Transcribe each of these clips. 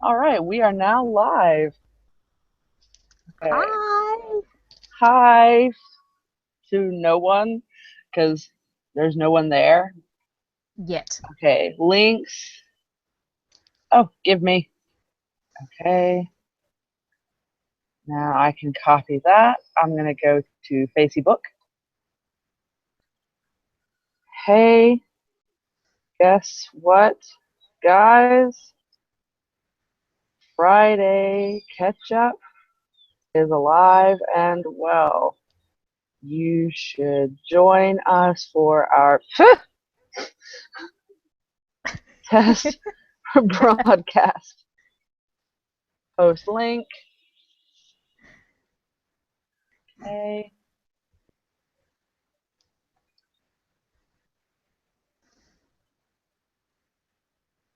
All right, we are now live. Okay. Hi. Hi to no one because there's no one there. Yet. Okay, links. Oh, give me. Okay, now I can copy that. I'm going to go to Facebook. Hey, guess what, guys? Friday Ketchup is alive and well. You should join us for our test broadcast. Post link. Okay.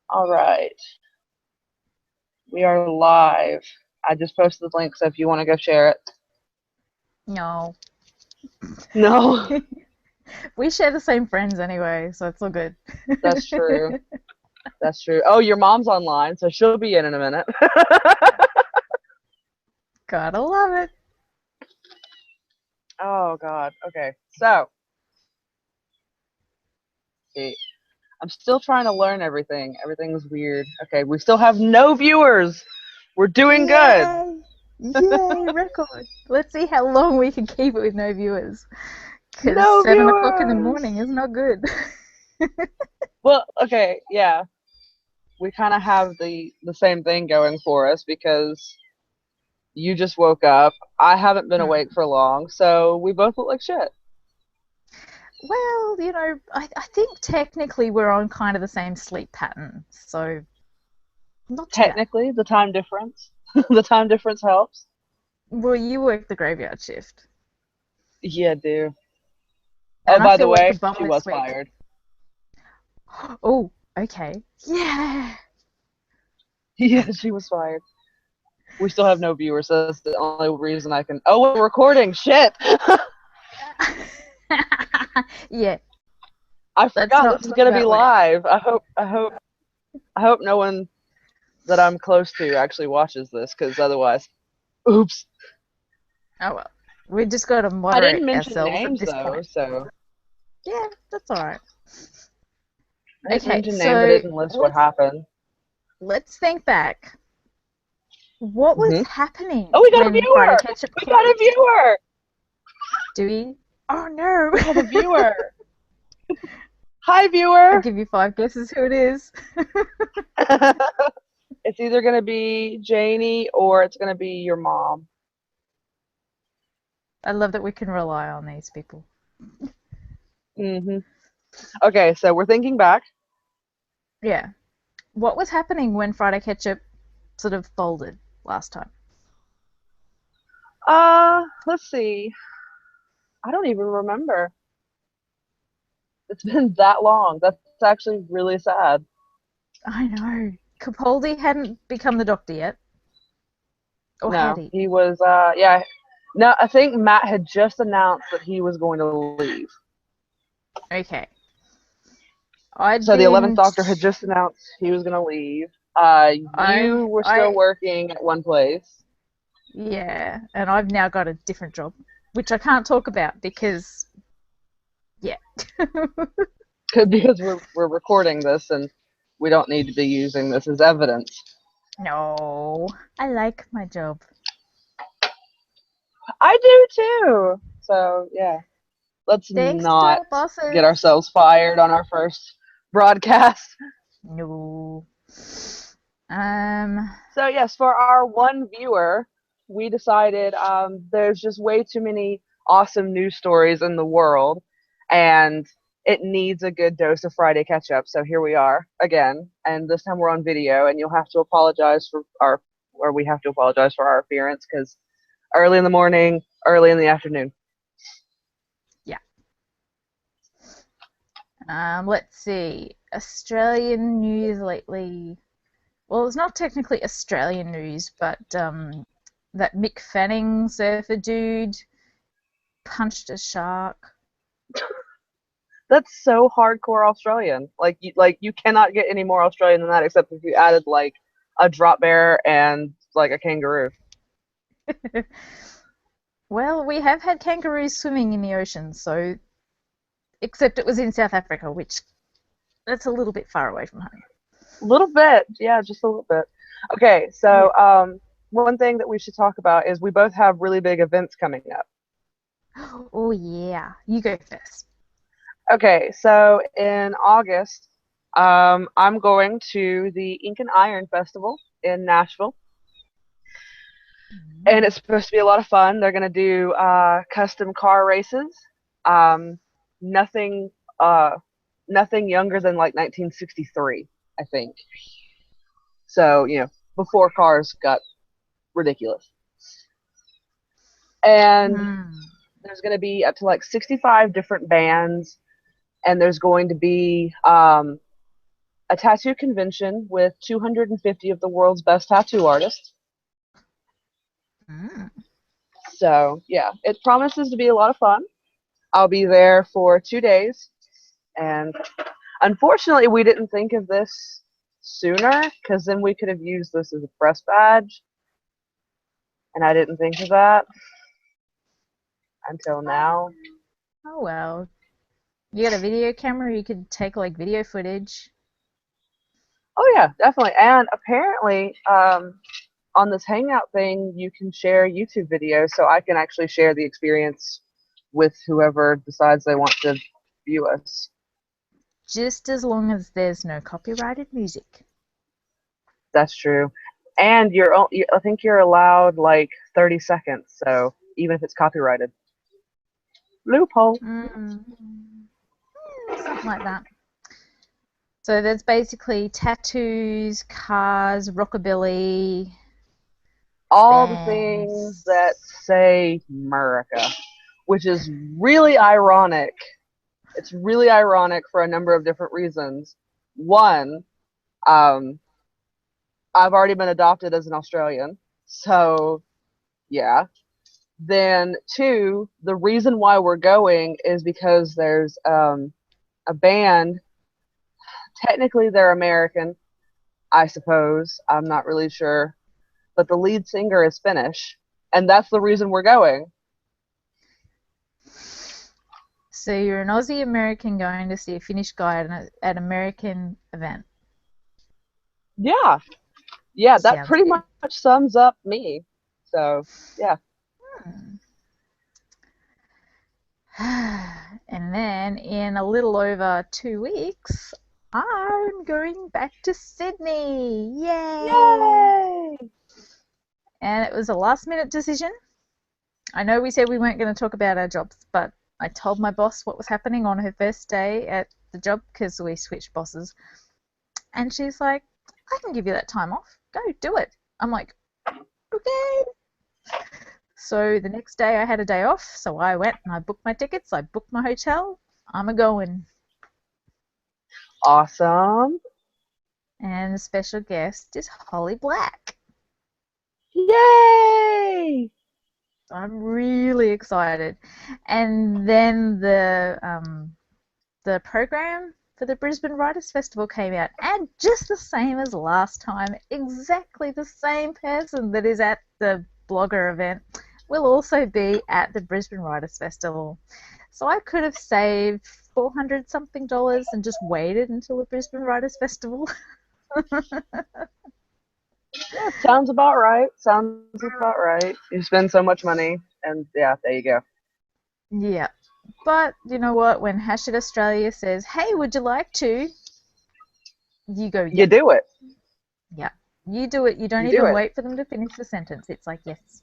All right. We are live. I just posted the link, so if you want to go share it. No. No, We share the same friends anyway, so it's all good. that's true. That's true. Oh, your mom's online, so she'll be in a minute. Gotta love it. Oh, God. Okay. So, see, I'm still trying to learn everything. Everything's weird. Okay, we still have no viewers. We're doing good. Yay! Yay, record. Let's see how long we can keep it with no viewers. Because No 7 o'clock in the morning viewers. is not good. Well, okay, yeah. We kind of have the same thing going for us because you just woke up. I haven't been awake Hmm. for long, so we both look like shit. Well, I think technically we're on kind of the same sleep pattern, so not too bad. Technically, the time difference, the time difference helps. Well, you work the graveyard shift, Yeah, do. Oh, and I by the feel like the way, bum she this was week. fired. Oh, okay. Yeah. Yeah, she was fired. We still have no viewers, so that's the only reason I can. Oh, we're recording. Shit. Yeah, I let's forgot not this is talk gonna be about when. live. I hope no one that I'm close to actually watches this, because otherwise, oops. Oh well, we just got to I moderate didn't mention ourselves at names this though, point. so Yeah, that's all right. I didn't Okay, mention names. I so didn't list what let's happened. let's think back. What was Hmm. Oh, happening we got a when Friday viewer. Ketchup We got a closed? viewer. Do we? Oh no! We have a viewer. Hi, I'll viewer. give you 5 guesses who it is. It's either gonna be Janie or it's gonna be your mom. I love that we can rely on these people. Hmm. Okay, so we're thinking back. Yeah. What was happening when Friday Ketchup sort of folded last time? Let's see. I don't even remember. It's been that long. That's actually really sad. I know. Capaldi hadn't become the doctor yet. Or had No, he? he was. Yeah. No, I think Matt had just announced that he was going to leave. Okay. I'd So the 11th been. Doctor had just announced he was going to leave. I. You were still I. working at one place. Yeah. And I've now got a different job, which I can't talk about because. Yeah. Because we're recording this and we don't need to be using this as evidence. No. I like my job. I do too. So yeah, let's Thanks to not our get bosses. ourselves fired on our first broadcast. No. Um. So yes, for our one viewer, we decided there's just way too many awesome news stories in the world, and it needs a good dose of Friday catch up. So here we are again, and this time we're on video, and you'll have to apologize for our, or we have to apologize for our appearance because early in the morning, early in the afternoon. Yeah. Let's see. Australian news lately. Well, it's not technically Australian news, but that Mick Fanning surfer dude punched a shark. That's so hardcore Australian. Like you cannot get any more Australian than that, except if you added like a drop bear, and like a kangaroo. Well, we have had kangaroos swimming in the ocean, so except it was in South Africa, which that's a little bit far away from home. A little bit, yeah, just a little bit. Okay, Yeah. so one thing that we should talk about is we both have really big events coming up. Oh yeah, you go first. Okay, so in August, I'm going to the Ink and Iron Festival in Nashville, and Mm. it's supposed to be a lot of fun. They're going to do custom car races. Um, nothing, uh, nothing younger than like 1963, I think. So before cars got ridiculous, and Mm. there's going to be up to like 65 different bands, and there's going to be a tattoo convention with 250 of the world's best tattoo artists. Mm. So, yeah, it promises to be a lot of fun. I'll be there for 2 days. And unfortunately, we didn't think of this sooner because then we could have used this as a press badge. And I didn't think of that until now. Oh well, you got a video camera, you could take like video footage. Oh, yeah, definitely. And apparently, on this Hangout thing, you can share YouTube videos, so I can actually share the experience with whoever decides they want to view us. Just as long as there's no copyrighted music. That's true. And I think you're allowed like 30 seconds, so even if it's copyrighted. Loophole. Mm. Something like that. So there's basically tattoos, cars, rockabilly, All the things bands. that say America, which is really ironic. It's really ironic for a number of different reasons. One, um, I've already been adopted as an Australian, so yeah. Then two, the reason why we're going is because there's a band. Technically, they're American, I suppose. I'm not really sure, but the lead singer is Finnish, and that's the reason we're going. So you're an Aussie American going to see a Finnish guy at an American event. Yeah, yeah, that Sounds pretty good. much sums up me. So yeah. Hmm. And then in a little over 2 weeks, I'm going back to Sydney. Yay! Yay! And it was a last minute decision. I know we said we weren't going to talk about our jobs, but I told my boss what was happening on her first day at the job because we switched bosses. And she's like, I can give you that time off. Go do it. I'm like, okay. So the next day I had a day off, so I went and I booked my tickets, I booked my hotel. I'm a going. Awesome. And the special guest is Holly Black. Yay! So I'm really excited. And then the program for the Brisbane Writers Festival came out, and just the same as last time, exactly the same person that is at the blogger event will also be at the Brisbane Writers Festival. So I could have saved 400 something dollars and just waited until the Brisbane Writers Festival. Yeah, sounds about right. Sounds about right. You spend so much money, and yeah, there you go. Yeah. But you know what? When Hashtag Australia says, hey, would you like to? You go, You yep, do it. yep. You do it. You don't You do even it. wait for them to finish the sentence. It's like, yes.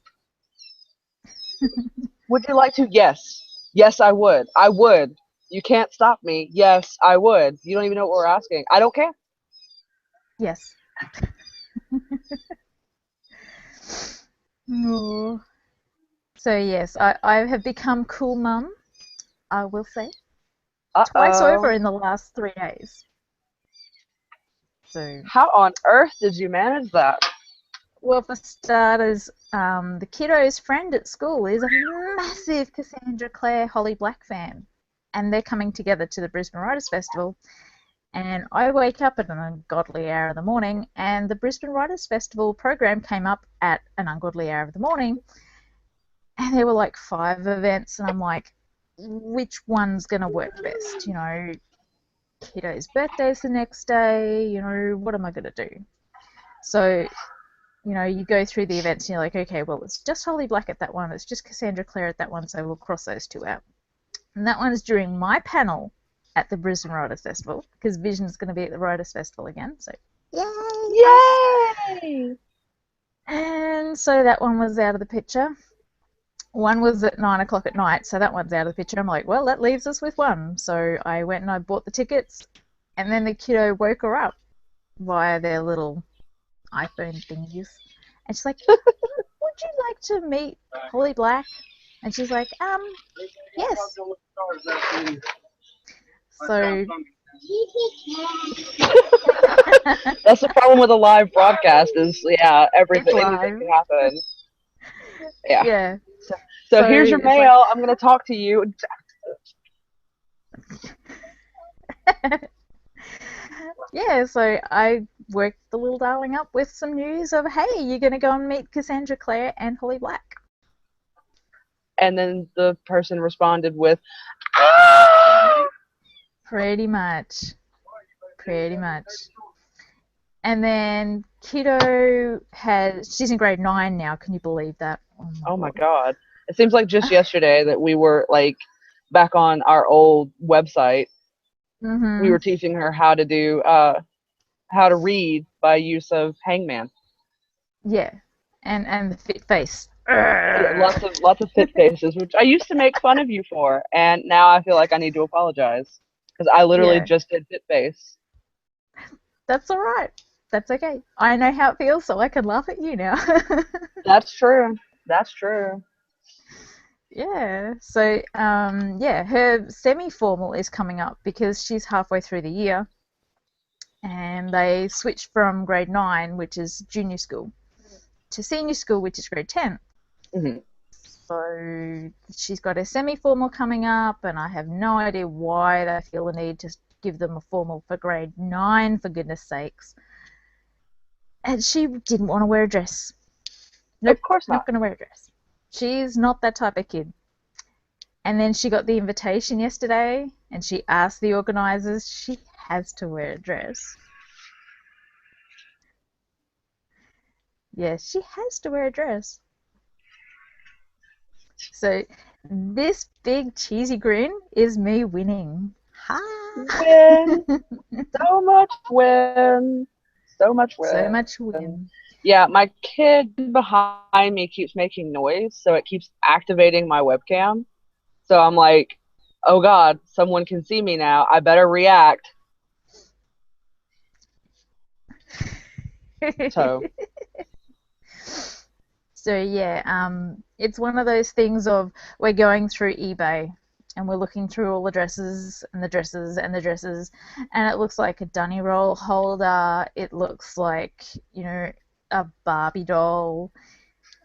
Would you like to? Yes. Yes, I would. I would. You can't stop me. Yes, I would. You don't even know what we're asking. I don't care. Yes. Oh. So yes, I have become cool mum, I will say, twice over Uh-oh. in the last 3 days. So, How on earth did you manage that? well, for starters, the kiddo's friend at school is a massive Cassandra Clare Holly Black fan, and they're coming together to the Brisbane Writers Festival. And I wake up at an ungodly hour in the morning, and the Brisbane Writers Festival program came up at an ungodly hour of the morning, and there were like 5 events, and I'm like, which one's gonna work best? Kiddo's birthday's the next day. What am I gonna do? So you go through the events and you're like, okay, well, it's just Holly Black at that one, it's just Cassandra Clare at that one, so we'll cross those two out. And that one is during my panel at the Brisbane Writers Festival, because Vision's going to be at the Writers Festival again, so yay, us! Yay! And so that one was out of the picture. One was at 9 o'clock at night, so that one's out of the picture. I'm like, well, that leaves us with one. So I went and I bought the tickets, and then the kiddo woke her up via their little iPhone thingies. And she's like, would you like to meet Holly Black? And she's like, yes. So That's the problem with a live broadcast is, yeah, it's anything live. can happen. Yeah. Yeah. So here's your it's like, mail. I'm going to talk to you. yeah, so I worked the little darling up with some news of, hey, you're going to go and meet Cassandra Clare and Holly Black. And then the person responded with, ah! Pretty much. Pretty much. And then Kiddo she's in grade 9 now. Can you believe that? Oh my God. It seems like just yesterday that we were like back on our old website. Mm-hmm. We were teaching her how to read by use of Hangman. Yeah. And the fit face. Yeah, lots of fit faces, which I used to make fun of you for, and now I feel like I need to apologize because I literally just did fit face. That's all right. That's okay. I know how it feels, so I can laugh at you now. That's true. That's true. Yeah. So, her semi-formal is coming up because she's halfway through the year, and they switched from grade 9, which is junior school, to senior school, which is grade 10. Mm-hmm. So she's got a semi-formal coming up, and I have no idea why they feel the need to give them a formal for grade 9, for goodness sakes. And she didn't want to wear a dress. Nope, Of course not not. going to wear a dress. She's not that type of kid. And then she got the invitation yesterday, and she asked the organisers, she has to wear a dress. Yes, she has to wear a dress. So this big cheesy grin is me winning. Ha! Win. So much win. So much win. So much win. Yeah, my kid behind me keeps making noise, so it keeps activating my webcam. So I'm like, oh God, someone can see me now. I better react. So So yeah, it's one of those things of we're going through eBay and we're looking through all the dresses and the dresses and the dresses, and it looks like a dunny roll holder. It looks like, a Barbie doll,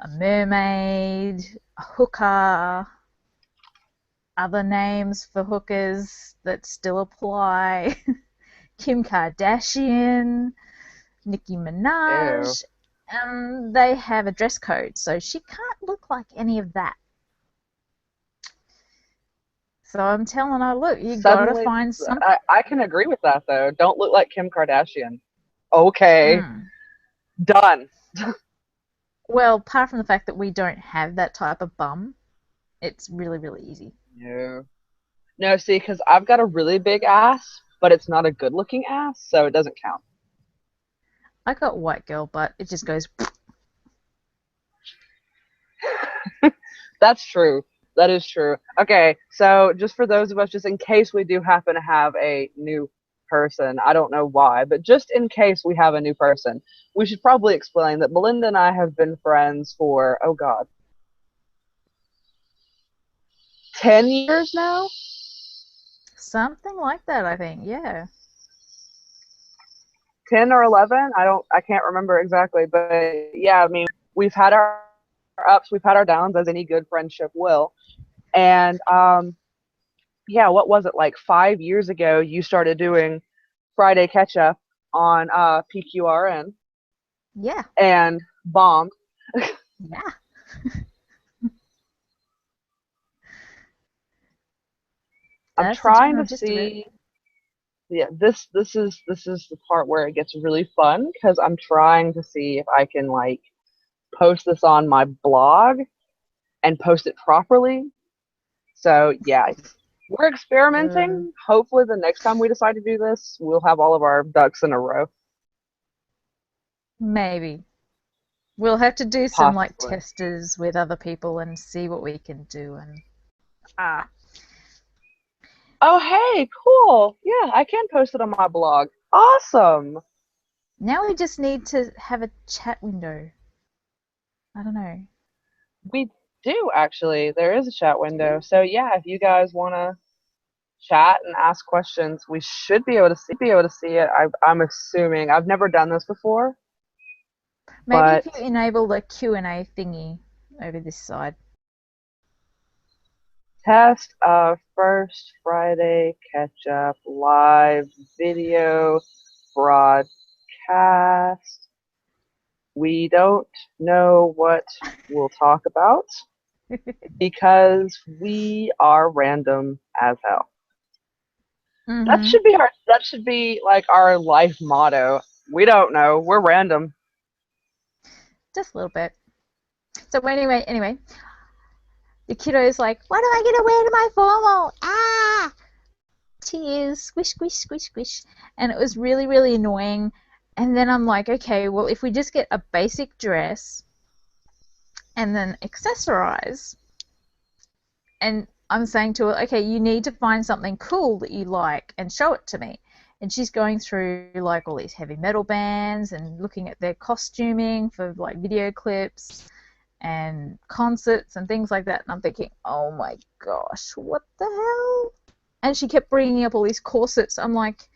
a mermaid, a hooker, other names for hookers that still apply. Kim Kardashian, Nicki Minaj. ew. They have a dress code, so she can't look like any of that. So I'm telling her, look, you gotta Suddenly, find something. I can agree with that though. Don't look like Kim Kardashian. Okay, done. Well, apart from the fact that we don't have that type of bum, it's really, really easy. No, no. See, because I've got a really big ass, but it's not a good-looking ass, so it doesn't count. I got white girl butt. It just goes. That's true. That is true. Okay, so just for those of us, just in case we do happen to have a new person, I don't know why, but just in case we have a new person, we should probably explain that Melinda and I have been friends for, oh God, 10 years now? Something like that, I think. Yeah. 10 or 11? I can't remember exactly, but yeah, I mean, we've had our ups, we've had our downs, as any good friendship will. And yeah, what was it, like 5 years ago? You started doing Friday Ketchup on PQRN Yeah, and bombed. yeah, I'm that's the trying general to gist of it. see. Yeah, this is the part where it gets really fun because I'm trying to see if I can like post this on my blog and post it properly. So yeah, we're Uh, experimenting. Hopefully, the next time we decide to do this, we'll have all of our ducks in a row. Maybe. We'll have to do some like Possibly. testers with other people and see what we can do. And ah, Oh, hey, cool. Yeah, I can post it on my blog. Awesome. now we just need to have a chat window. I don't know. We do actually. There is a chat Do window. we? So yeah, if you guys want to chat and ask questions, we should be able to see it. I'm assuming. I've never done this before, Maybe if but you enable the Q&A thingy over this side. test of first Friday catch up live video broadcast. We don't know what we'll talk about because we are random as hell. Mm-hmm. That should be like our life motto. We don't know. We're random. Just a little bit. So anyway, the kiddo's like, what am I gonna wear to my formal? Ah, tears, squish, squish, squish, squish, and it was really, really annoying. And then I'm like, okay, well, if we just get a basic dress and then accessorize, and I'm saying to her, okay, you need to find something cool that you like and show it to me. And she's going through like all these heavy metal bands and looking at their costuming for like video clips and concerts and things like that. And I'm thinking, oh my gosh, what the hell? And she kept bringing up all these corsets. I'm like,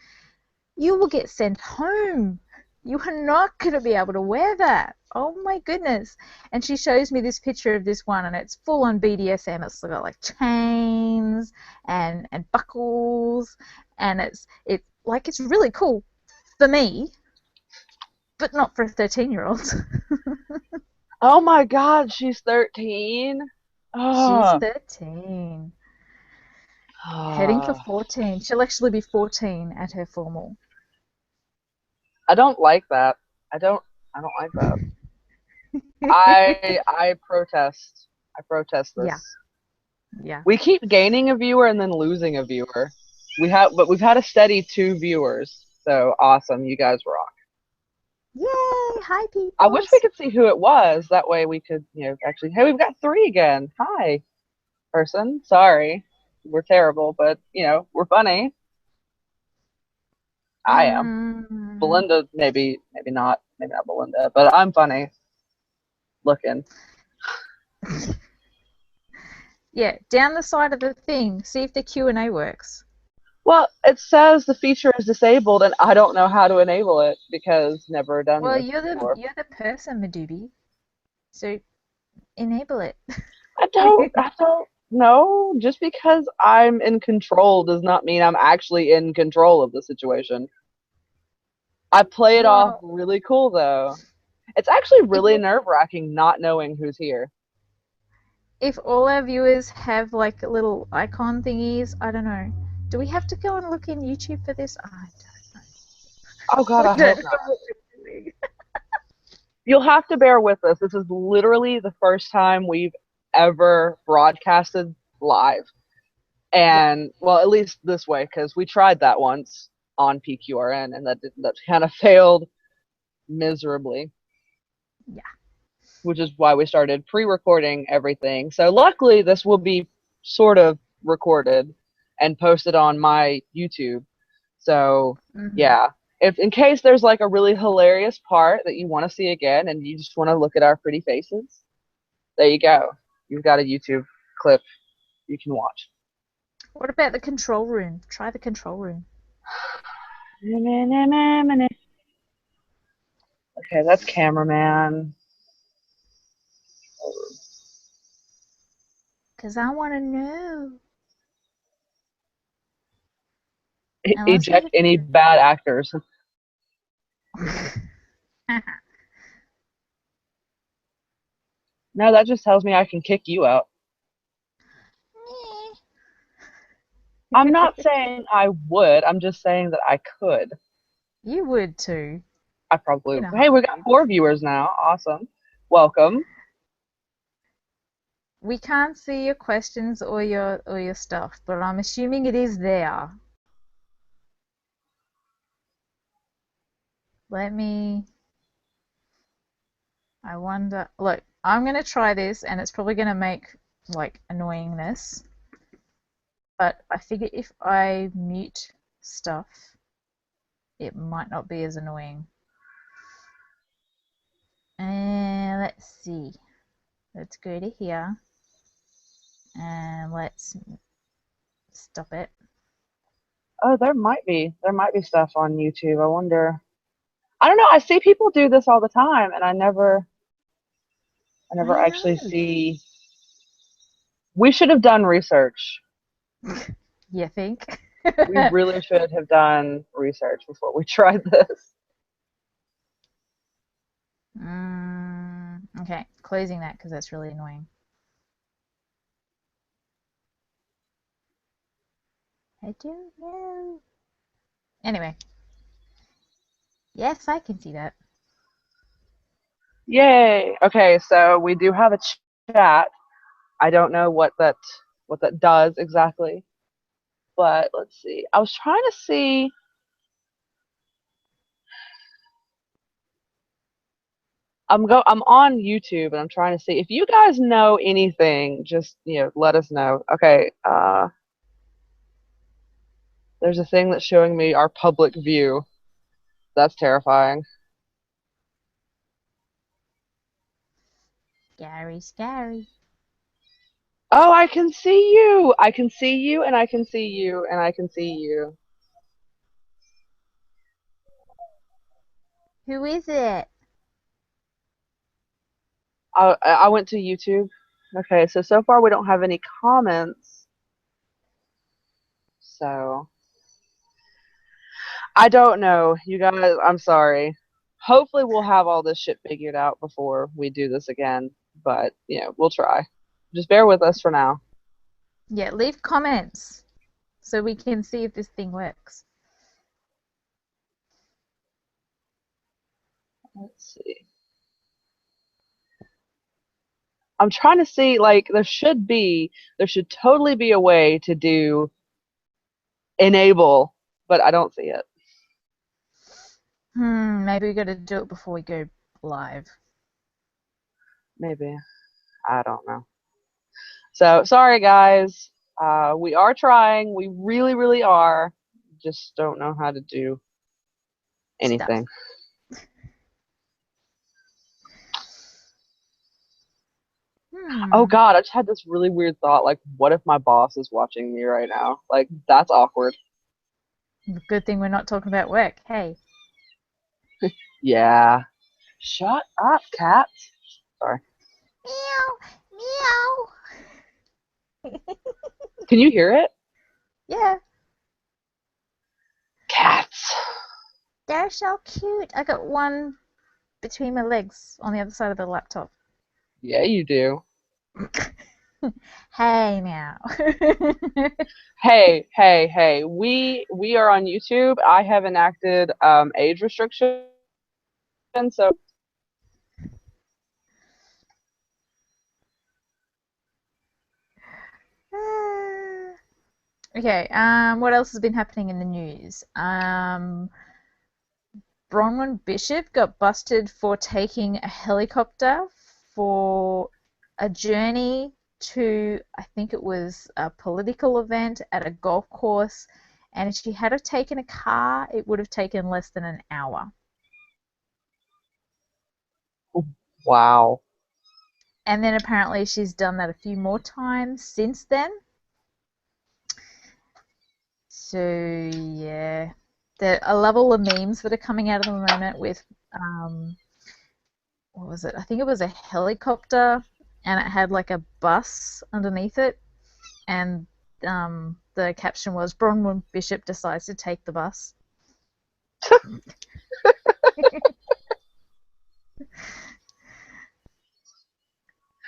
you will get sent home. You are not going to be able to wear that. Oh my goodness. And she shows me this picture of this one, and it's full on BDSM. It's got like chains and buckles, and it's really cool for me, but not for a 13-year-old. Oh my god, she's 13. She's Oh. 13, heading for 14. She'll actually be 14 at her formal. I don't like that. I don't I don't like that. I protest. I protest Yeah, this. yeah. We keep gaining a viewer and then losing a viewer. We've had a steady 2 viewers. So awesome, you guys rock. Yay! Hi, I wish we peoples. could see who it was. That way we could, actually, hey, we've got 3 again. Hi, person. Sorry. We're terrible, but, we're funny. I am. Mm, Belinda, maybe not Belinda, but I'm funny looking. yeah, down the side of the thing, see if the Q&A works. Well, it says the feature is disabled, and I don't know how to enable it because never done Well, this you're the before. you're the person, Madubi. So enable it. I don't know. Just because I'm in control does not mean I'm actually in control of the situation. I play it off Well, really cool though. It's actually if really nerve-wracking not knowing who's here. if all our viewers have like little icon thingies, I don't know. Do we have to go and look in YouTube for this? I Oh don't god, know. I I don't hope know not. what we're doing. You'll have to bear with us. This is literally the first time we've ever broadcasted live. Yeah, And well, at least this way, because we tried that once on PQRN, and that kind of failed miserably, yeah. which is why we started pre-recording everything. So luckily, this will be sort of recorded and posted on my YouTube. So Hmm. yeah, if in case there's like a really hilarious part that you want to see again, and you just want to look at our pretty faces, there you go. You've got a YouTube clip you can watch. What about the control room? Try the control room. Okay, that's cameraman. Cause I want to know. Unless we eject any bad actors. have. No, that just tells me I can kick you out. I'm not saying I would. I'm just saying that I could. You would too, I probably. in a Hey, we got heartbeat. 4 viewers now. Awesome. Welcome. We can't see your questions or your stuff, but I'm assuming it is there. Let me. I wonder. Look, I'm gonna try this, and it's probably gonna make like annoyingness. But I figure if I mute stuff, it might not be as annoying. And let's see. Let's go to here, and let's stop it. Oh, there might be stuff on YouTube. I wonder. I don't know. I see people do this all the time, and I never I actually know. see. We should have done research. You think? We really should have done research before we tried this. Okay, closing that because that's really annoying. I don't know. Anyway, yes, I can see that. Yay. Okay, so we do have a chat. I don't know what that does exactly, but let's see. I was trying to see. I'm on YouTube and I'm trying to see if you guys know anything. Just let us know. Okay. There's a thing that's showing me our public view. That's terrifying. Scary, scary. Oh, I can see you. I can see you, and I can see you, and I can see you. Who is it? I went to YouTube. Okay, so far we don't have any comments. So I don't know, you guys. I'm sorry. Hopefully we'll have all this shit figured out before we do this again. But we'll try. Just bear with us for now. Yeah, leave comments so we can see if this thing works. Let's see. I'm trying to see, like, there should totally be a way to do enable, but I don't see it. Maybe we got to do it before we go live. Maybe. I don't know. So sorry, guys. We are trying. We really, really are. Just don't know how to do Stuff. anything. Oh Hmm. God, I just had this really weird thought. Like, what if my boss is watching me right now? Like, that's awkward. Good thing we're not talking about work. Hey. Yeah. Shut up, cat. Sorry. Meow, meow. Can you hear it? Yeah, Cats. they're so cute. I got one between my legs on the other side of the laptop. Yeah, you do. Hey now. Hey, hey, hey. We are on YouTube. I have enacted age restriction, so Okay, what else has been happening in the news? Bronwyn Bishop got busted for taking a helicopter for a journey to, I think it was a political event at a golf course, and if she had have taken a car, it would have taken less than an hour. wow. And then apparently she's done that a few more times since then. So yeah, there are a level of memes that are coming out at the moment with what was it? I think it was a helicopter, and it had like a bus underneath it, and the caption was Bronwyn Bishop decides to take the bus.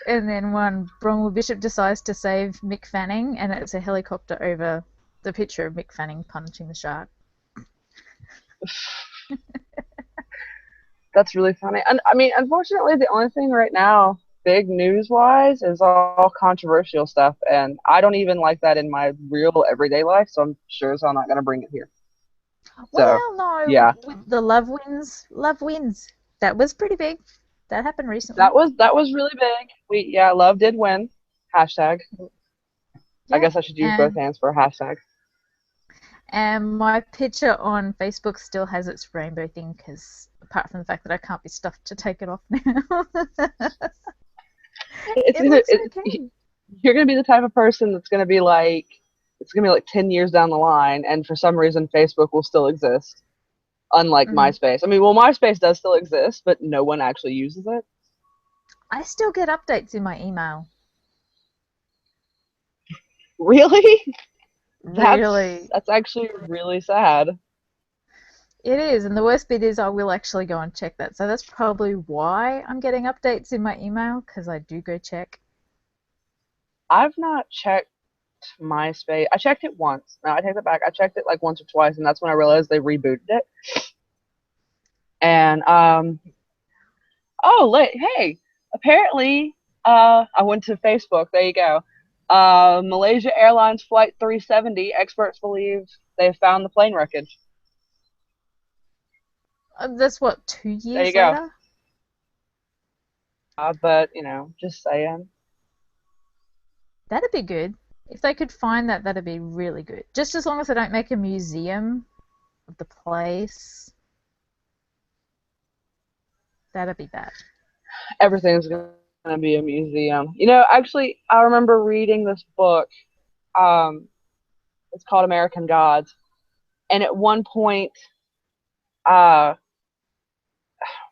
And then one, Bronwyn Bishop decides to save Mick Fanning, and it's a helicopter over the picture of Mick Fanning punching the shark. That's really funny. And I mean, unfortunately, the only thing right now, big news wise, is all controversial stuff. And I don't even like that in my real everyday life. So I'm sure as hell not going to bring it here. So, Well, no, yeah. with the love wins. That was pretty big. That happened recently. That was really big. Love did win. Hashtag. I Yeah, guess I should use both and hands for a hashtag. my picture on Facebook still has its rainbow thing because apart from the fact that I can't be stuffed to take it off now, It's it gonna looks it, okay. you're gonna be the type of person that's gonna be like it's gonna be like 10 years down the line, and for some reason Facebook will still exist, unlike Hmm. MySpace. I mean, well, MySpace does still exist, but no one actually uses it. I still get updates in my email. Really? That's Really, that's actually really sad. it is, and the worst bit is I will actually go and check that. So that's probably why I'm getting updates in my email because I do go check. I've not checked MySpace. I checked it once. No, I take that back. I checked it like once or twice, and that's when I realized they rebooted it. And oh, hey, apparently, I went to Facebook. There you go. Malaysia Airlines Flight 370. Experts believe they have found the plane wreckage. That's what, two There you years go. later? But just saying. That'd be good. If they could find that, that'd be really good. Just as long as they don't make a museum of the place, that'd be bad. Everything's gonna be a museum. Actually, I remember reading this book. Um, it's called American Gods, and at one point, uh,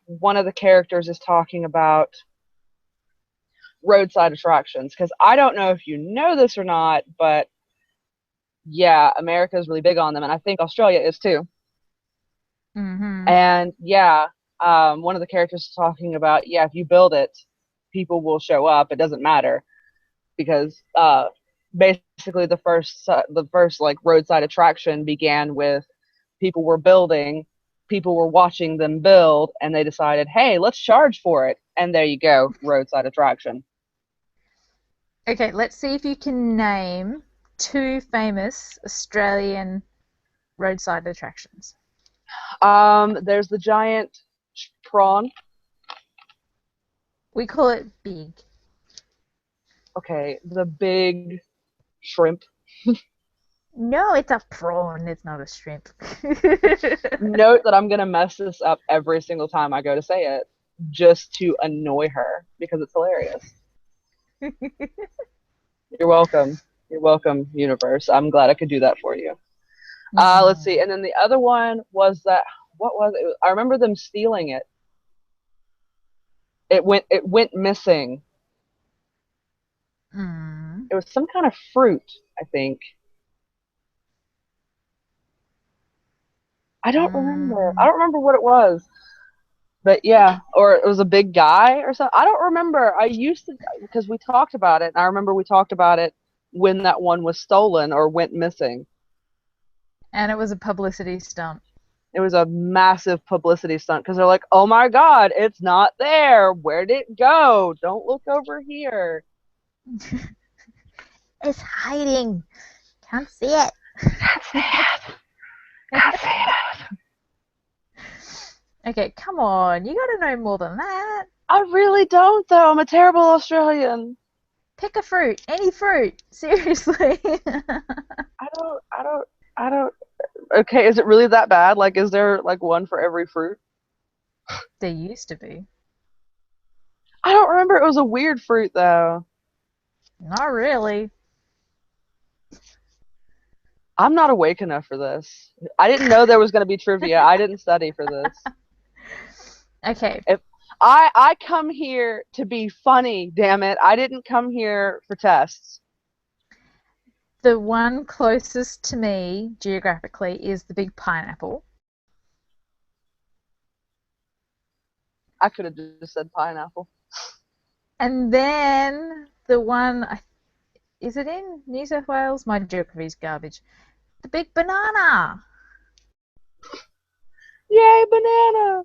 one of the characters is talking about roadside attractions because I don't know if you know this or not, but yeah, America is really big on them, and I think Australia is too. Mm-hmm. And yeah, one of the characters is talking about if you build it, people will show up. It doesn't matter because basically the first like roadside attraction began with people were building, people were watching them build, and they decided, hey, let's charge for it, and there you go, roadside attraction. Okay, let's see if you can name two famous Australian roadside attractions. There's the giant prawn. We call it big. Okay, the big shrimp. No, it's a prawn, it's not a shrimp. Note that I'm gonna mess this up every single time I go to say it, just to annoy her because it's hilarious. You're welcome. You're welcome, universe. I'm glad I could do that for you. Let's see. Mm. And then the other one was that what was it? I remember them stealing it. It went missing. Mm. It was some kind of fruit, I think. I don't remember. I Mm. don't remember what it was. But yeah, or it was a big guy or something. I don't remember. I used to because we talked about it, and I remember we talked about it when that one was stolen or went missing. And it was a publicity stunt. It was a massive publicity stunt because they're like, "Oh my God, it's not there. Where'd it go? Don't look over here." It's hiding. Can't see it. That's it. That's it. Okay, come on. You gotta know more than that. I really don't though. I'm a terrible Australian. Pick a fruit. Any fruit. Seriously. I don't. I don't. I don't. Okay, is it really that bad? Like, is there like one for every fruit? There used to be. I don't remember. It was a weird fruit though. Not really. I'm not awake enough for this. I didn't know there was going to be trivia. I didn't study for this. Okay. If I come here to be funny, damn it. I didn't come here for tests. The one closest to me geographically is the big pineapple. I could have just said pineapple. And then the one, is it in New South Wales? My geography's garbage. The big banana. Yay, banana!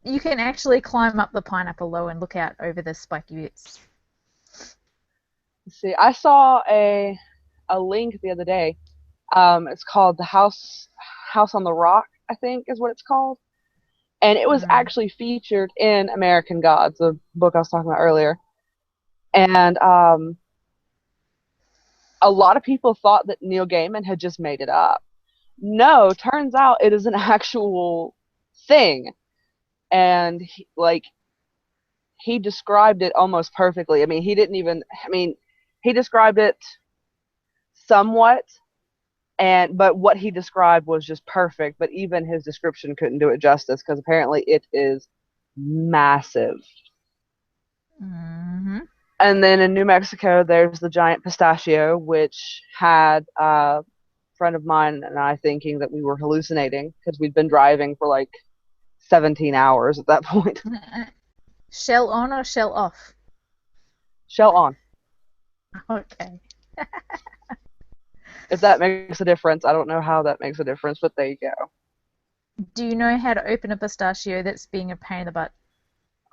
You can actually climb up the pineapple though and look out over the spiky bits. Let's see, I saw a link the other day. It's called the House on the Rock, I think is what it's called, and it was Mm. actually featured in American Gods, the book I was talking about earlier. And a lot of people thought that Neil Gaiman had just made it up. No, turns out it is an actual thing, and he described it almost perfectly. I mean, he didn't even. I mean, he described it somewhat, and but what he described was just perfect. But even his description couldn't do it justice because apparently it is massive. Hmm. And then in New Mexico, there's the giant pistachio, which had a friend of mine and I thinking that we were hallucinating because we'd been driving for like 17 hours at that point. Shell on or shell off? Shell on. Okay. If that makes a difference, I don't know how that makes a difference, but there you go. Do you know how to open a pistachio that's being a pain in the butt?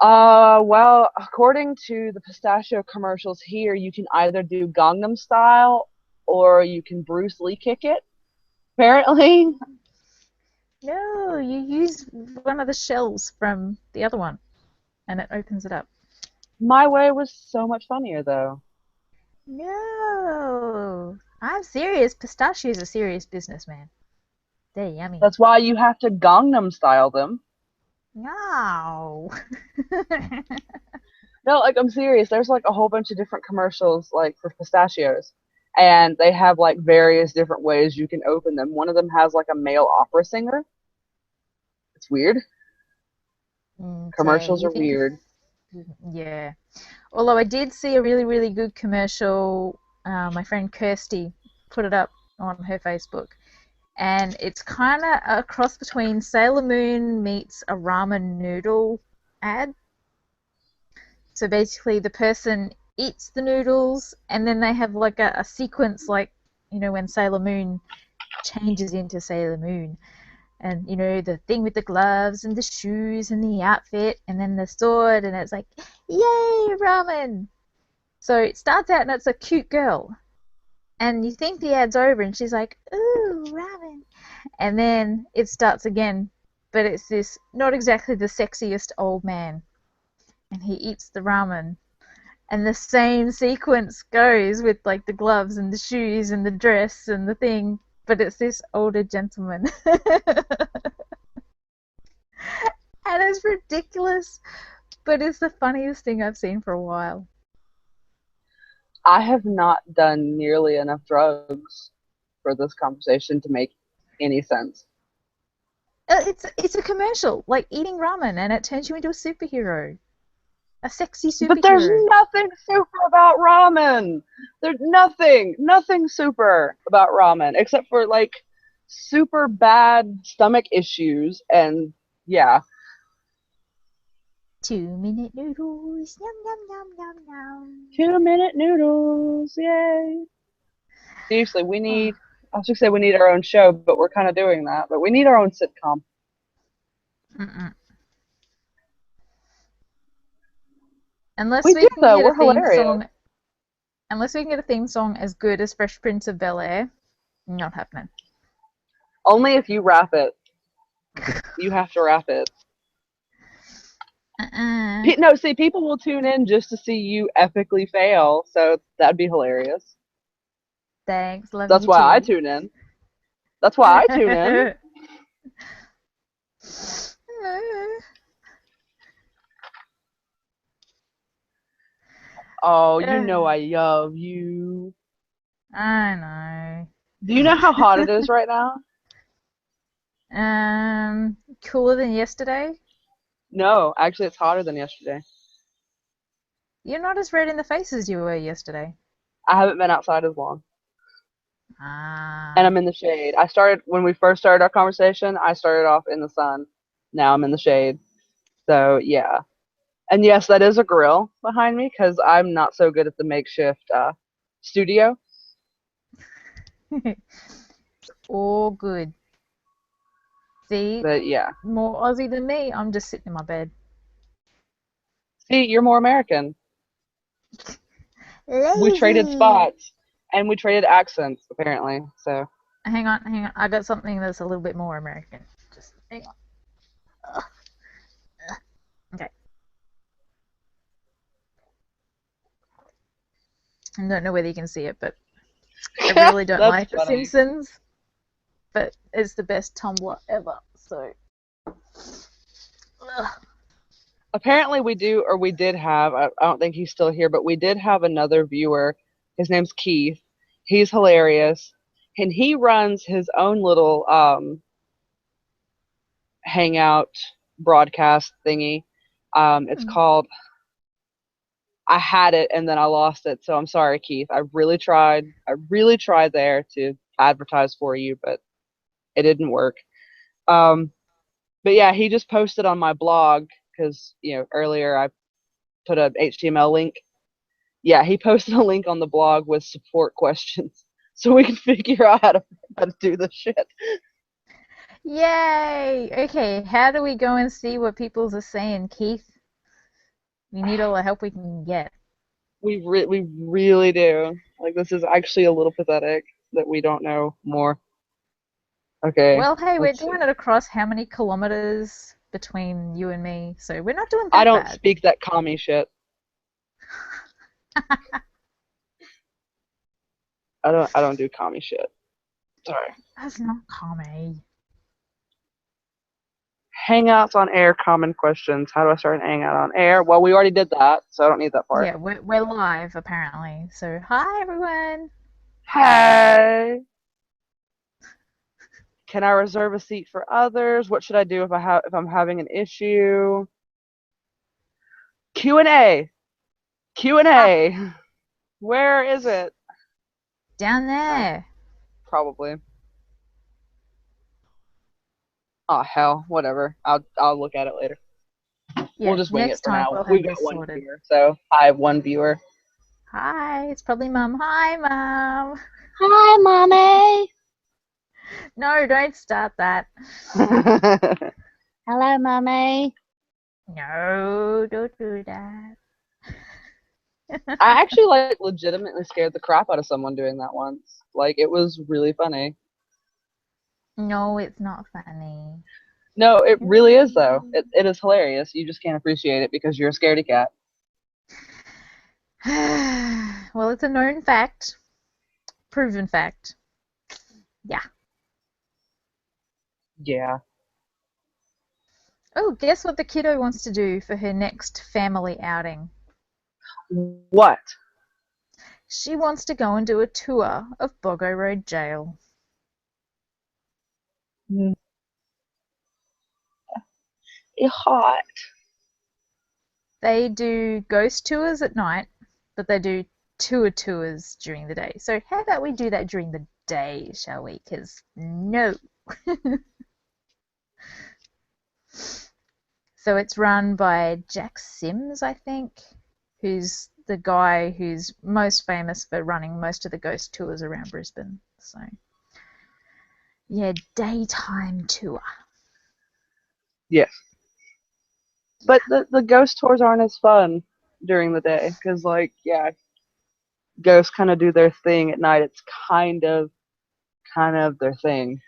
Well, according to the pistachio commercials here, you can either do Gangnam Style or you can Bruce Lee kick it. Apparently, No, you use one of the shells from the other one and it opens it up. my way was so much funnier though. No, I'm serious. Pistachios are serious business, man. They're yummy. That's why you have to Gangnam Style them. No. No, like I'm serious. There's like a whole bunch of different commercials like for pistachios, and they have like various different ways you can open them. One of them has like a male opera singer. It's weird. Okay, Commercials you are think weird. yeah. Although I did see a really, really good commercial. My friend Kirsty put it up on her Facebook, and it's kind of a cross between Sailor Moon meets a ramen noodle ad. So basically, the person eats the noodles, and then they have like a sequence, like when Sailor Moon changes into Sailor Moon, and the thing with the gloves and the shoes and the outfit, and then the sword, and it's like, yay, ramen! So it starts out and it's a cute girl, and you think the ad's over, and she's like, ooh, ramen, and then it starts again, but it's this not exactly the sexiest old man, and he eats the ramen, and the same sequence goes with like the gloves and the shoes and the dress and the thing, but it's this older gentleman. And it's ridiculous, but it's the funniest thing I've seen for a while. I have not done nearly enough drugs for this conversation to make any sense. It's a commercial, like eating ramen, and it turns you into a superhero, a sexy But there's superhero. nothing super about ramen. There's nothing super about ramen except for like super bad stomach issues and yeah. 2 minute noodles, yum yum yum yum yum. 2 minute noodles, yay. Seriously, we Oh, need, I was just say we need our own show, but we're kind of doing that. But we need our own sitcom. mm-mm. Unless We we do can though. get a We're theme hilarious. song, unless we can get a theme song as good as Fresh Prince of Bel Air, not happening. Only if you rap it. You have to rap it. Uh-uh. No, see, people will tune in just to see you epically fail, so that'd be hilarious. Thanks, love That's you why I too. tune in. That's why I tune in. Oh, you know I love you. I know. Do you know how hot it is right now? Cooler than yesterday. No, actually, it's hotter than yesterday. You're not as red in the face as you were yesterday. I haven't been outside as long. and Ah. I'm in the shade. I started when we first started our conversation. I started off in the sun. Now I'm in the shade. So yeah, and yes, that is a grill behind me because I'm not so good at the makeshift studio. All good. See, But yeah, more Aussie than me. I'm just sitting in my bed. see, you're more American. We traded Lazy. spots and we traded accents apparently. So Hang on, hang on. I got something that's a little bit more American. Just hang on. Ugh. Okay. I don't know whether you can see it, but I really don't that's like The funny. Simpsons, but it's the best Tumblr ever. So, ugh. Apparently we do, or we did have. I don't think he's still here, but we did have another viewer. His name's Keith. He's hilarious, and he runs his own little hangout broadcast thingy. It's Hmm. called. I had it and then I lost it, so I'm sorry, Keith. I really tried. I really tried there to advertise for you, but it didn't work. Um, but yeah, he just posted on my blog because earlier I put a HTML link. Yeah, he posted a link on the blog with support questions so we can figure out how to do this shit. Yay! Okay, how do we go and see what people are saying, Keith? We need all the help we can get. We really do. Like this is actually a little pathetic that we don't know more. Okay, Well, hey, we're let's see. doing it across how many kilometers between you and me, so we're not doing I that don't bad. speak that commie shit. I don't do commie shit. Sorry. That's not commie. Hangouts on air, common questions. How do I start an hangout on air? Well, we already did that, so I don't need that part. Yeah, we're live apparently. So, hi everyone. Hey, can I reserve a seat for others? What should I do if I'm having an issue? Q&A. Ah, Q&A. Where is it? down Uh, there. Probably. Oh hell, whatever. I'll look at it later. We'll Yeah, just wing it next for time now. we'll We've have got this one sorted. viewer, so I have one viewer. Hi, it's probably mum. Hi, mum. Hi, mommy. No, don't start that. Hello, mommy. No, don't do that. I actually like legitimately scared the crap out of someone doing that once. Like it was really funny. No, it's not funny. No, it really is though. It is hilarious. You just can't appreciate it because you're a scaredy cat. Well, it's a known fact, proven fact. Yeah. Yeah. Oh, guess what the kiddo wants to do for her next family outing? What? She wants to go and do a tour of Boggo Road Jail. Mm, it's hot. They do ghost tours at night, but they do tours during the day. So how about we do that during the day, shall we? Because no. So it's run by Jack Sims, I think, who's the guy who's most famous for running most of the ghost tours around Brisbane. So yeah, daytime tour. Yes. Yeah, But the ghost tours aren't as fun during the day because like yeah, ghosts kind of do their thing at night. It's kind of their thing.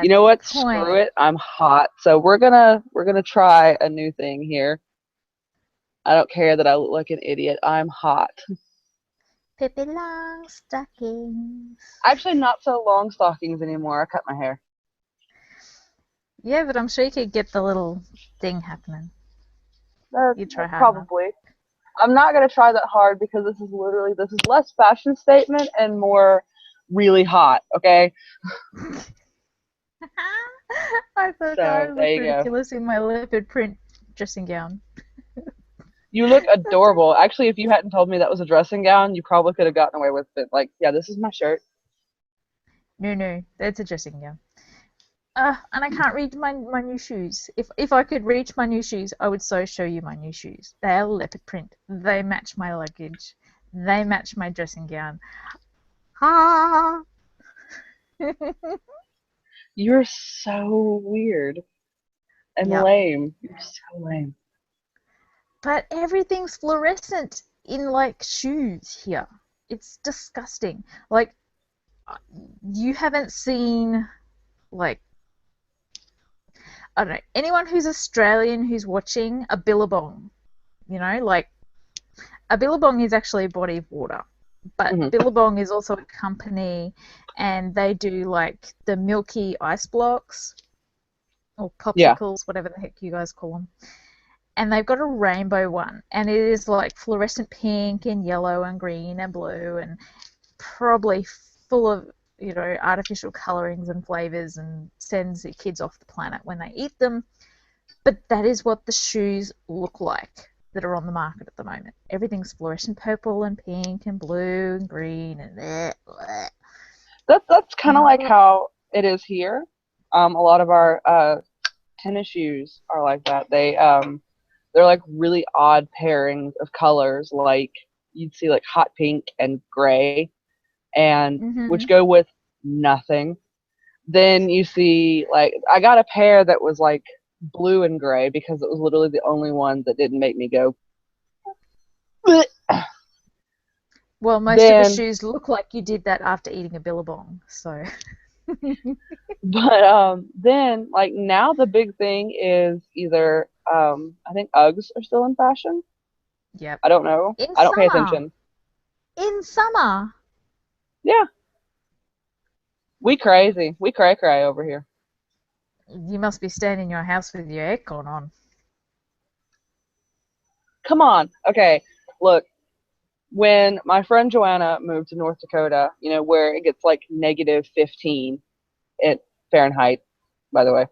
You that's know the what? Screw point. it. I'm hot. So we're gonna try a new thing here. I don't care that I look like an idiot. I'm hot. Pippi Longstockings. Actually, not so long stockings anymore. I cut my hair. Yeah, but I'm sure you could get the little thing happening. You try hard enough. Probably. I'm not gonna try that hard because this is less fashion statement and more really hot. Okay. I thought I So would there look you go. ridiculous in my leopard print dressing gown. You look That's adorable. Actually, if you hadn't told me that was a dressing gown, you probably could have gotten away with it. Like, yeah, this is my shirt. No, no, that's a dressing gown. And I can't reach my new shoes. If I could reach my new shoes, I would so show you my new shoes. They are leopard print. They match my luggage. They match my dressing gown. Ah! You're so weird and Yep. lame. You're so lame. But everything's fluorescent in like shoes here. It's disgusting. Like you haven't seen like I don't know anyone who's Australian who's watching a billabong. Like a billabong is actually a body of water, but Hmm. Billabong is also a company, and they do like the milky ice blocks or Yeah. popsicles, whatever the heck you guys call them. And they've got a rainbow one, and it is like fluorescent pink and yellow and green and blue, and probably full of artificial colorings and flavors, and sends the kids off the planet when they eat them. But that is what the shoes look like that are on the market at the moment. Everything's fluorescent purple and pink and blue and green and That's kind of like bleh. how it is here. A lot of our tennis shoes are like that. They're like really odd pairings of colors. Like you'd see like hot pink and gray, and which Mhm. go with nothing. Then you see like I got a pair that was like blue and gray because it was literally the only one that didn't make me go. Bleh. Well, most of the Then, shoes look like you did that after eating a billabong. So, but then like now the big thing is either I think Uggs are still in fashion. yep. I don't know. In I don't pay summer. attention. In summer. Yeah, we crazy. We cray cray over here. You must be staying in your house with your aircon on. Come on. Okay, look. When my friend Joanna moved to North Dakota, where it gets like negative 15 in Fahrenheit, by the way,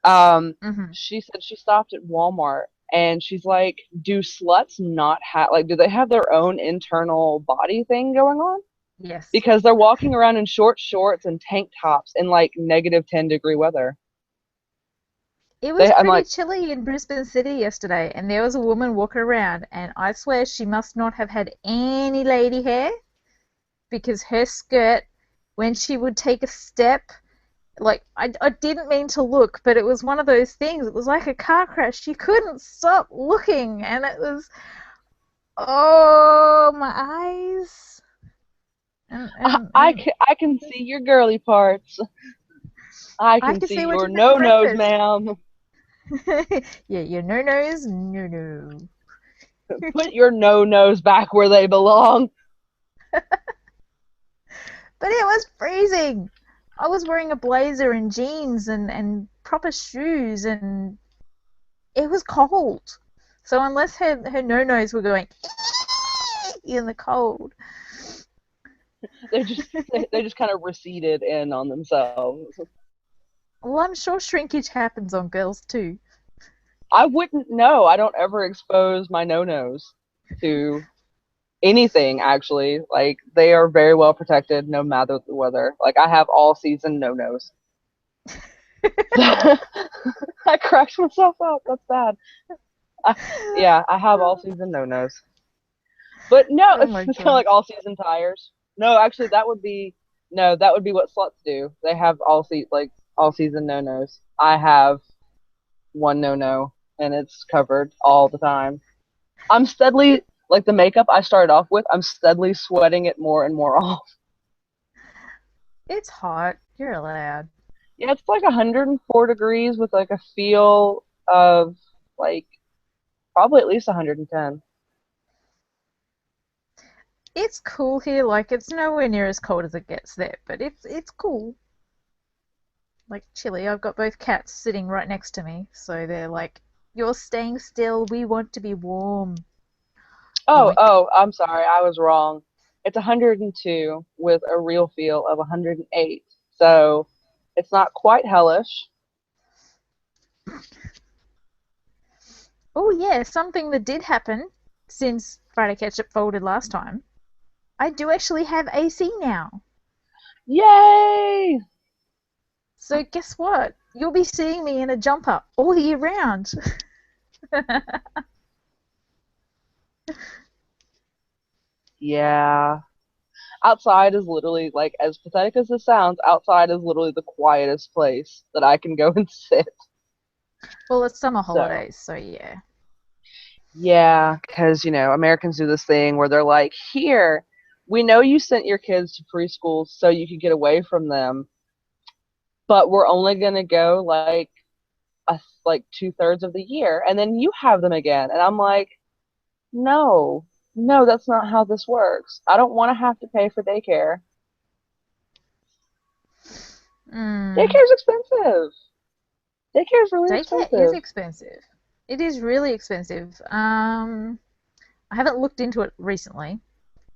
um, Mhm. she said she stopped at Walmart and she's like, do sluts not have, like, do they have their own internal body thing going on? Yes. Because they're walking around in short shorts and tank tops in like negative 10-degree weather. It was I'm pretty like, chilly in Brisbane City yesterday, and there was a woman walking around, and I swear she must not have had any lady hair because her skirt, when she would take a step, like I didn't mean to look, but it was one of those things. It was like a car crash. You couldn't stop looking, and it was oh my eyes, and and, and I can see your girly parts. I I can can see see what your you had for no-nos, breakfast. ma'am. Yeah, your no-nos, no-no. Put your no-nos back where they belong. But it was freezing. I was wearing a blazer and jeans and proper shoes, and it was cold. So unless her no-nos were going in the cold, They just they just kind of receded in on themselves. well, I'm sure shrinkage happens on girls too. I wouldn't know. I don't ever expose my no-nos to anything actually. Like they are very well protected no matter the weather. Like I have all season no-nos. I cracked myself up. That's bad. I, yeah, I have all season no-nos. But no, Oh it's my kind of like gosh. all season tires. No, actually, that would be no, that would be what sluts do. They have all season no nos. I have one no no, and it's covered all the time. I'm steadily like the makeup I started off with. I'm steadily sweating it more and more off. It's hot. You're allowed. Yeah, it's like 104 degrees with like a feel of like probably at least 110. It's cool here. Like it's nowhere near as cold as it gets there, but it's cool. Like chilly. I've got both cats sitting right next to me, so they're like, "You're staying still. We want to be warm." Oh, Yoink. oh, I'm sorry. I was wrong. It's 102 with a real feel of 108. So it's not quite hellish. Oh yeah, something that did happen since Friday Ketchup folded last time. I do actually have AC now. Yay! So guess what? You'll be seeing me in a jumper all year round. Yeah. Outside is literally, like, as pathetic as this sounds, outside is literally the quietest place that I can go and sit. Well, it's summer So, holidays, so yeah. yeah, because, Americans do this thing where they're like, here, we know you sent your kids to preschool so you could get away from them, but we're only going to go like 2/3 of the year, and then you have them again. And I'm like, no, no, that's not how this works. I don't want to have to pay for daycare. Mm, Daycare is expensive. Daycare is really daycare is expensive. expensive. It is really expensive. I haven't looked into it recently,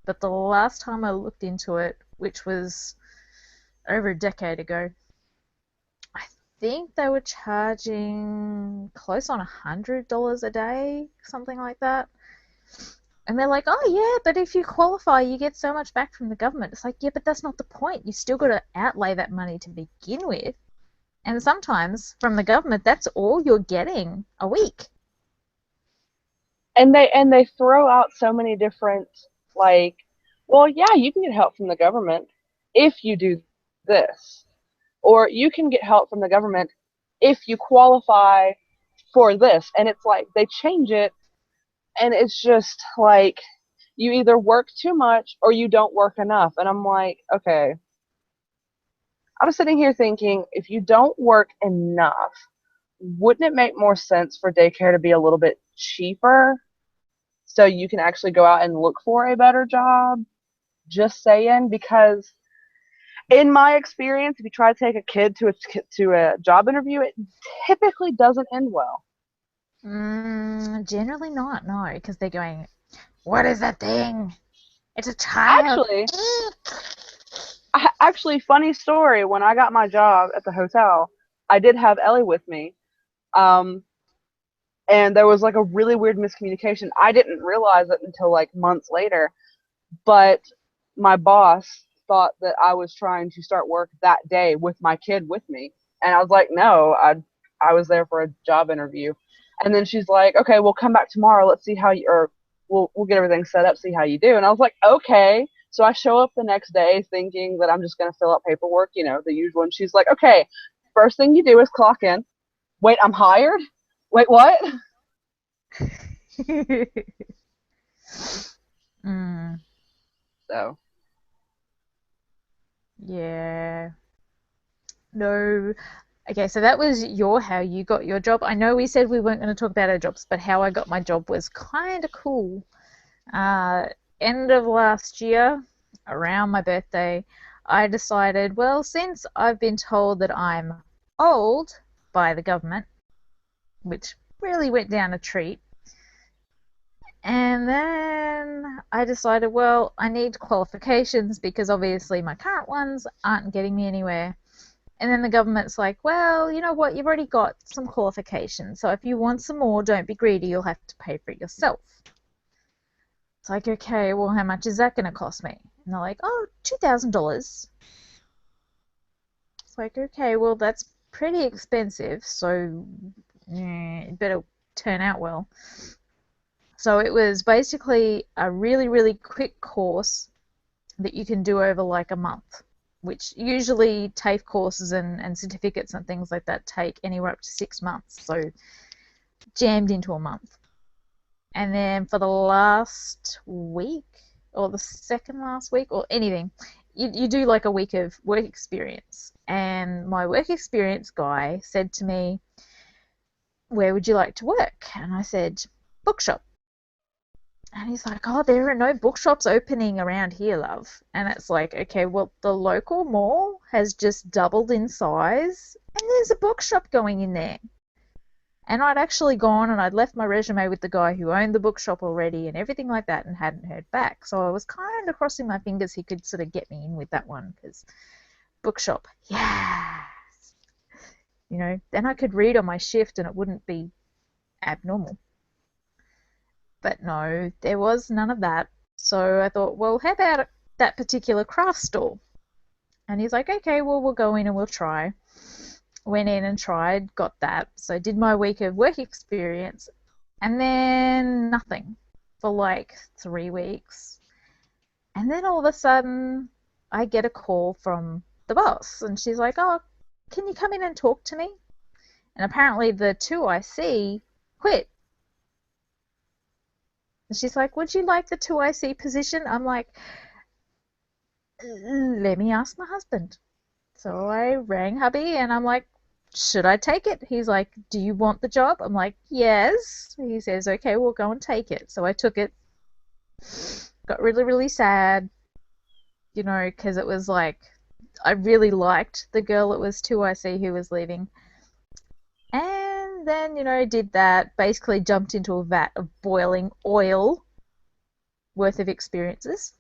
but the last time I looked into it, which was over a decade ago, I think they were charging close on $100 a day, something like that. And they're like, oh yeah, but if you qualify, you get so much back from the government. It's like, yeah, but that's not the point. You still got to outlay that money to begin with. And sometimes from the government, that's all you're getting a week. And they throw out so many different, like, well, yeah, you can get help from the government if you do this, or you can get help from the government if you qualify for this. And it's like they change it, and it's just like you either work too much or you don't work enough. And I'm like, okay, I was sitting here thinking, if you don't work enough, wouldn't it make more sense for daycare to be a little bit cheaper so you can actually go out and look for a better job? Just saying, because in my experience, if you try to take a kid to a job interview, it typically doesn't end well. Generally not, no, because they're going, what is that thing? It's a child. Actually, funny story. When I got my job at the hotel, I did have Ellie with me, um, and there was like a really weird miscommunication. I didn't realize it until like months later, but my boss thought that I was trying to start work that day with my kid with me, and I was like, no, I was there for a job interview. And then she's like, okay, we'll come back tomorrow. Let's see how you, or we'll get everything set up, see how you do. And I was like, okay. So I show up the next day thinking that I'm just gonna fill out paperwork, the usual. And she's like, okay, first thing you do is clock in. Wait, I'm hired? Wait, what? mm, So yeah. No. Okay, so that was how you got your job. I know we said we weren't going to talk about our jobs, but how I got my job was kind of cool. Uh, End of last year, around my birthday, I decided, well, since I've been told that I'm old by the government, which really went down a treat, and then I decided, well, I need qualifications because obviously my current ones aren't getting me anywhere. And then the government's like, well, you know what? You've already got some qualifications. So if you want some more, don't be greedy. You'll have to pay for it yourself. It's like, okay, well, how much is that going to cost me? And they're like, oh, $2,000. It's like, okay, well, that's pretty expensive. So it better turn out well. So it was basically a really, really quick course that you can do over like a month, which usually TAFE courses and certificates and things like that take anywhere up to 6 months. So jammed into a month. And then for the last week, or the second last week, or anything, you do like a week of work experience. And my work experience guy said to me, where would you like to work? And I said, bookshop. And he's like, oh, there are no bookshops opening around here, love. And it's like, okay, well, the local mall has just doubled in size, and there's a bookshop going in there. And I'd actually gone and I'd left my resume with the guy who owned the bookshop already and everything like that and hadn't heard back. So I was kind of crossing my fingers he could sort of get me in with that one because bookshop, yeah. Then I could read on my shift and it wouldn't be abnormal. But no, there was none of that. So I thought, well, how about that particular craft store? And he's like, okay, well, we'll go in and we'll try. Went in and tried, got that. So did my week of work experience, and then nothing for like 3 weeks. And then all of a sudden, I get a call from the boss, and she's like, oh, can you come in and talk to me? And apparently the two I see quit. And she's like, would you like the two IC position? I'm like, let me ask my husband. So I rang hubby and I'm like, should I take it? He's like, do you want the job? I'm like, yes. He says, okay, we'll go and take it. So I took it. Got really, really sad, because it was like, I really liked the girl that was 2IC who was leaving. And then, did that, basically jumped into a vat of boiling oil worth of experiences.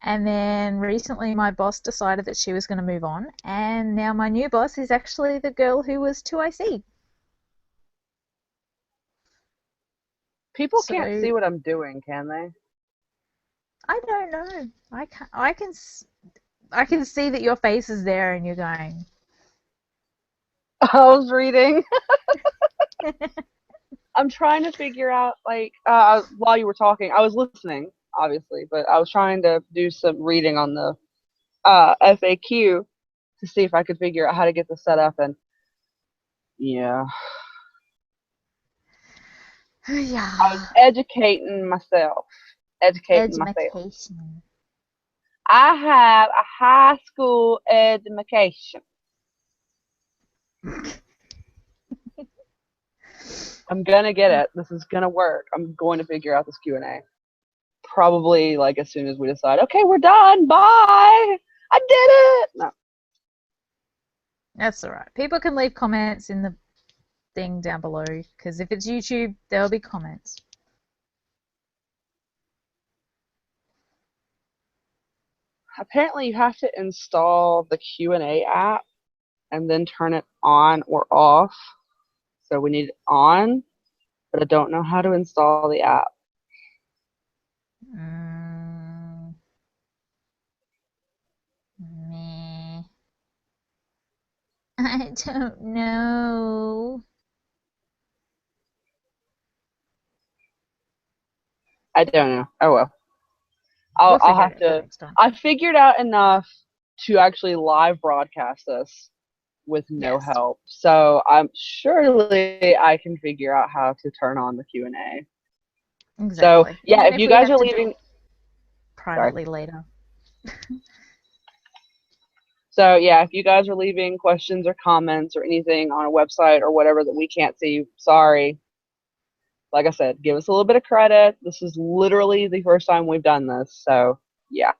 And then recently my boss decided that she was going to move on, and now my new boss is actually the girl who was 2IC. People can't So see what I'm doing, can they? I don't know. I can see that your face is there and you're going. I was reading. I'm trying to figure out, like, while you were talking, I was listening, obviously, but I was trying to do some reading on the FAQ to see if I could figure out how to get this set up. And yeah, I was Yeah. educating myself. Educating myself. Education. I have a high school education. I'm gonna get it. This is gonna work. I'm going to figure out this Q&A. Probably like as soon as we decide, okay, we're done. Bye. I did it. No. That's all right. People can leave comments in the thing down below, because if it's YouTube, there'll be comments. Apparently, you have to install the Q&A app and then turn it on or off. So we need it on, but I don't know how to install the app. Mm, meh. I don't know. I don't know. Oh well. I'll We'll I'll figure have it out for to. next time. I figured out enough to actually live broadcast this with no Yes, help. So I'm surely I can figure out how to turn on the Q&A. So exactly. yeah, Even if if you we guys have are to do it leaving, sorry. privately later. So yeah, if you guys are leaving questions or comments or anything on a website or whatever that we can't see, sorry. Like I said, give us a little bit of credit. This is literally the first time we've done this. So yeah.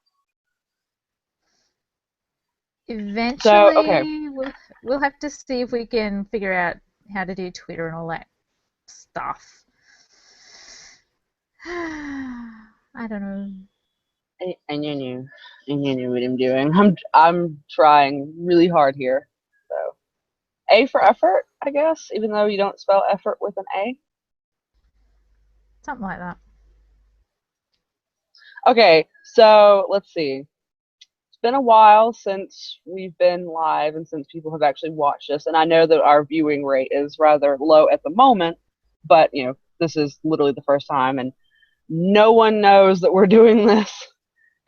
So okay. Eventually, we'll have to see if we can figure out how to do Twitter and all that stuff. I don't know. I knew. I knew what I'm doing. I'm trying really hard here. So A for effort, I guess, even though you don't spell effort with an A. Something like that. Okay, so let's see. It's been a while since we've been live and since people have actually watched us, and I know that our viewing rate is rather low at the moment, but this is literally the first time, and no one knows that we're doing this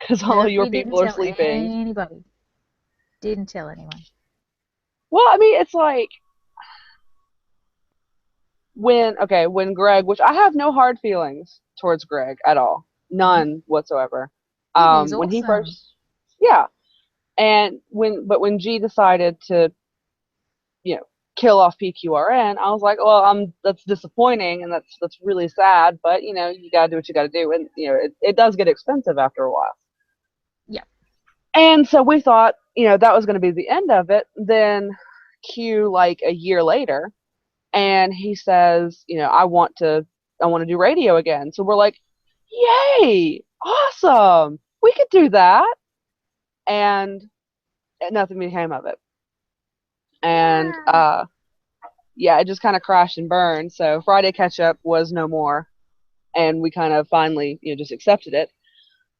because all of Nope, your we didn't people are tell sleeping. anybody. Didn't tell anyone. Well, I mean, it's like when Greg, which I have no hard feelings towards Greg at all, Mhm. none whatsoever. Yeah, he's When he awesome. first, yeah, and when G decided to, you know, kill off PQRN, I was like, well, that's disappointing and that's really sad, but you gotta do what you gotta do, and it does get expensive after a while. Yep. And so we thought, that was going to be the end of it. Then Q, like a year later, and he says, I want to do radio again. So we're like, yay, awesome, we could do that. And nothing became of it. And Ah. yeah, it just kind of crashed and burned. So Friday Ketchup was no more, and we kind of finally, just accepted it.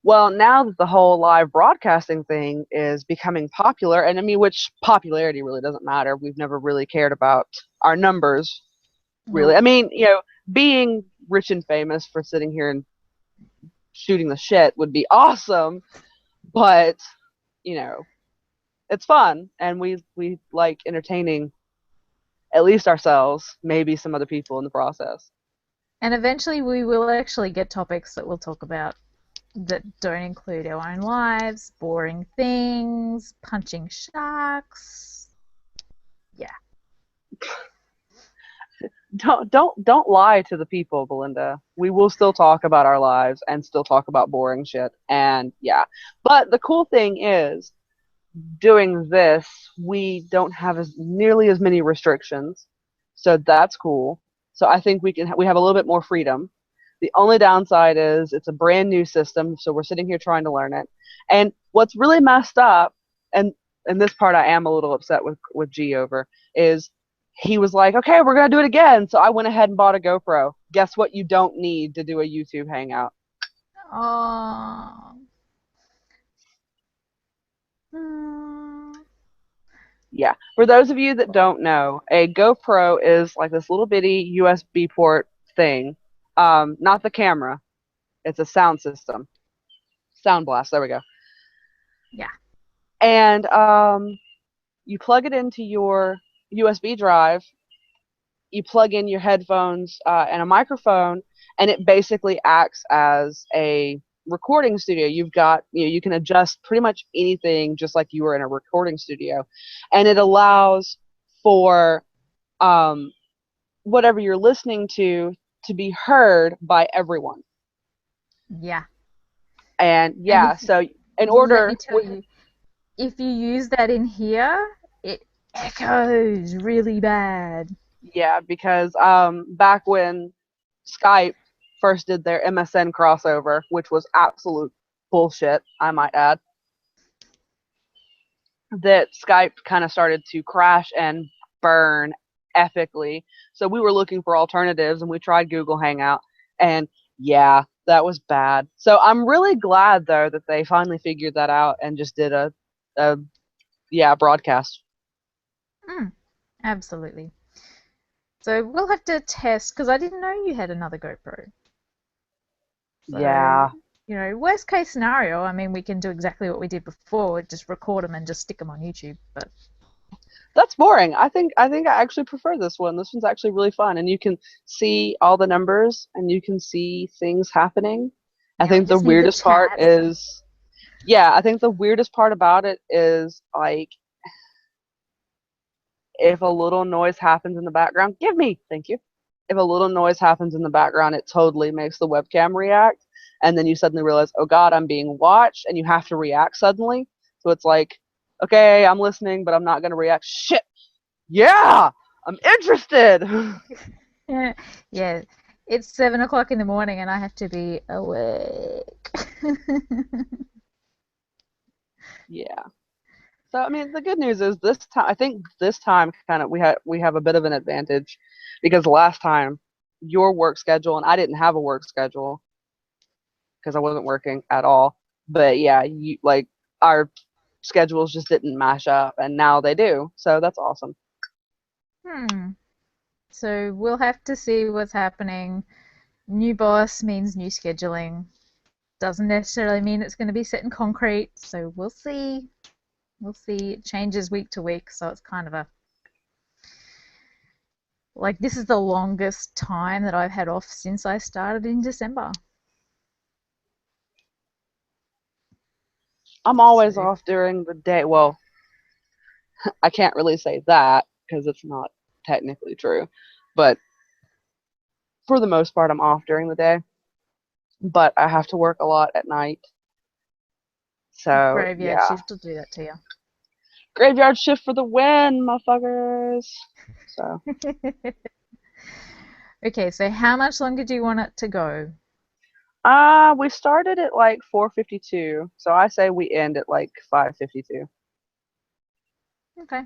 Well, now that the whole live broadcasting thing is becoming popular, and I mean, which popularity really doesn't matter. We've never really cared about our numbers, really. Nope. I mean, being rich and famous for sitting here and shooting the shit would be awesome, but you know, it's fun, and we like entertaining at least ourselves, maybe some other people in the process. And eventually we will actually get topics that we'll talk about that don't include our own lives, boring things, punching sharks. Yeah. Don't lie to the people, Belinda. We will still talk about our lives and still talk about boring shit. And yeah. But the cool thing is doing this, we don't have as nearly as many restrictions. So that's cool. So I think we have a little bit more freedom. The only downside is it's a brand new system, so we're sitting here trying to learn it. And what's really messed up, and this part I am a little upset with G over, is he was like, "Okay, we're gonna do it again." So I went ahead and bought a GoPro. Guess what? You don't need to do a YouTube hangout. Oh. Hmm. Yeah. For those of you that don't know, a GoPro is like this little bitty USB port thing. Not the camera. It's a sound system. Sound blast. There we go. Yeah. And you plug it into your USB drive. You plug in your headphones and a microphone, and it basically acts as a recording studio. You can adjust pretty much anything just like you were in a recording studio, and it allows for um, whatever you're listening to be heard by everyone. Yeah. And And yeah, so in let me order tell you, if you use that in here, it echoes really bad. yeah, because back when Skype first did their MSN crossover, which was absolute bullshit, I might add, that Skype kind of started to crash and burn epically. So we were looking for alternatives, and we tried Google Hangout, and yeah, that was bad. So I'm really glad though that they finally figured that out and just did a yeah, broadcast. Mm, absolutely. So we'll have to test because I didn't know you had another GoPro. So, Yeah, worst case scenario, I mean, we can do exactly what we did before, just record them and just stick them on YouTube. But that's boring. I think I actually prefer this one. This one's actually really fun, and you can see all the numbers and you can see things happening. I yeah, we think the just need the weirdest part chat. is, yeah, I think the weirdest part about it is like if a little noise happens in the background, give me, thank you. If a little noise happens in the background, it totally makes the webcam react, and then you suddenly realize, oh God, I'm being watched, and you have to react suddenly. So it's like, okay, I'm listening, but I'm not gonna react. Shit, yeah, I'm interested. Yeah, yeah. It's 7 o'clock in the morning and I have to be awake. Yeah. So I mean, the good news is this time. I think this time kind of we have a bit of an advantage because last time your work schedule and I didn't have a work schedule because I wasn't working at all. But yeah, you like our schedules just didn't mash up, and now they do. So that's awesome. Hmm. So we'll have to see what's happening. New boss means new scheduling. Doesn't necessarily mean it's going to be set in concrete. So we'll see. We'll see. It changes week to week. So it's kind of like this is the longest time that I've had off since I started in December. I'm always So off during the day. Well, I can't really say that because it's not technically true, but for the most part, I'm off during the day. But I have to work a lot at night. So graveyard yeah, shift will do that to graveyard shift for the win, motherfuckers. So you. Okay, so how much longer do you want it to go? we started at like 4:52, so I say we end at like 5:52. Okay.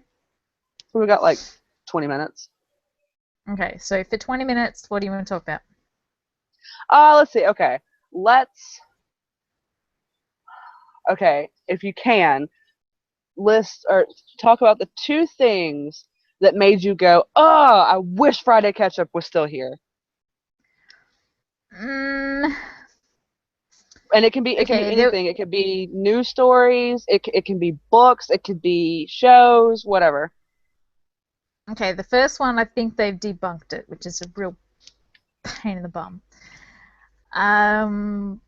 So we got like 20 minutes. Okay, so for 20 minutes, what do you want to talk about? Let's see. Okay, let's. okay, if you can, list or talk about the two things that made you go, "Oh, I wish Friday Ketchup was still here." Mm, And it can be okay, there, anything. It could be news stories. It can be books. It could be shows. Whatever. okay. The first one, I think they've debunked it, which is a real pain in the bum. Um,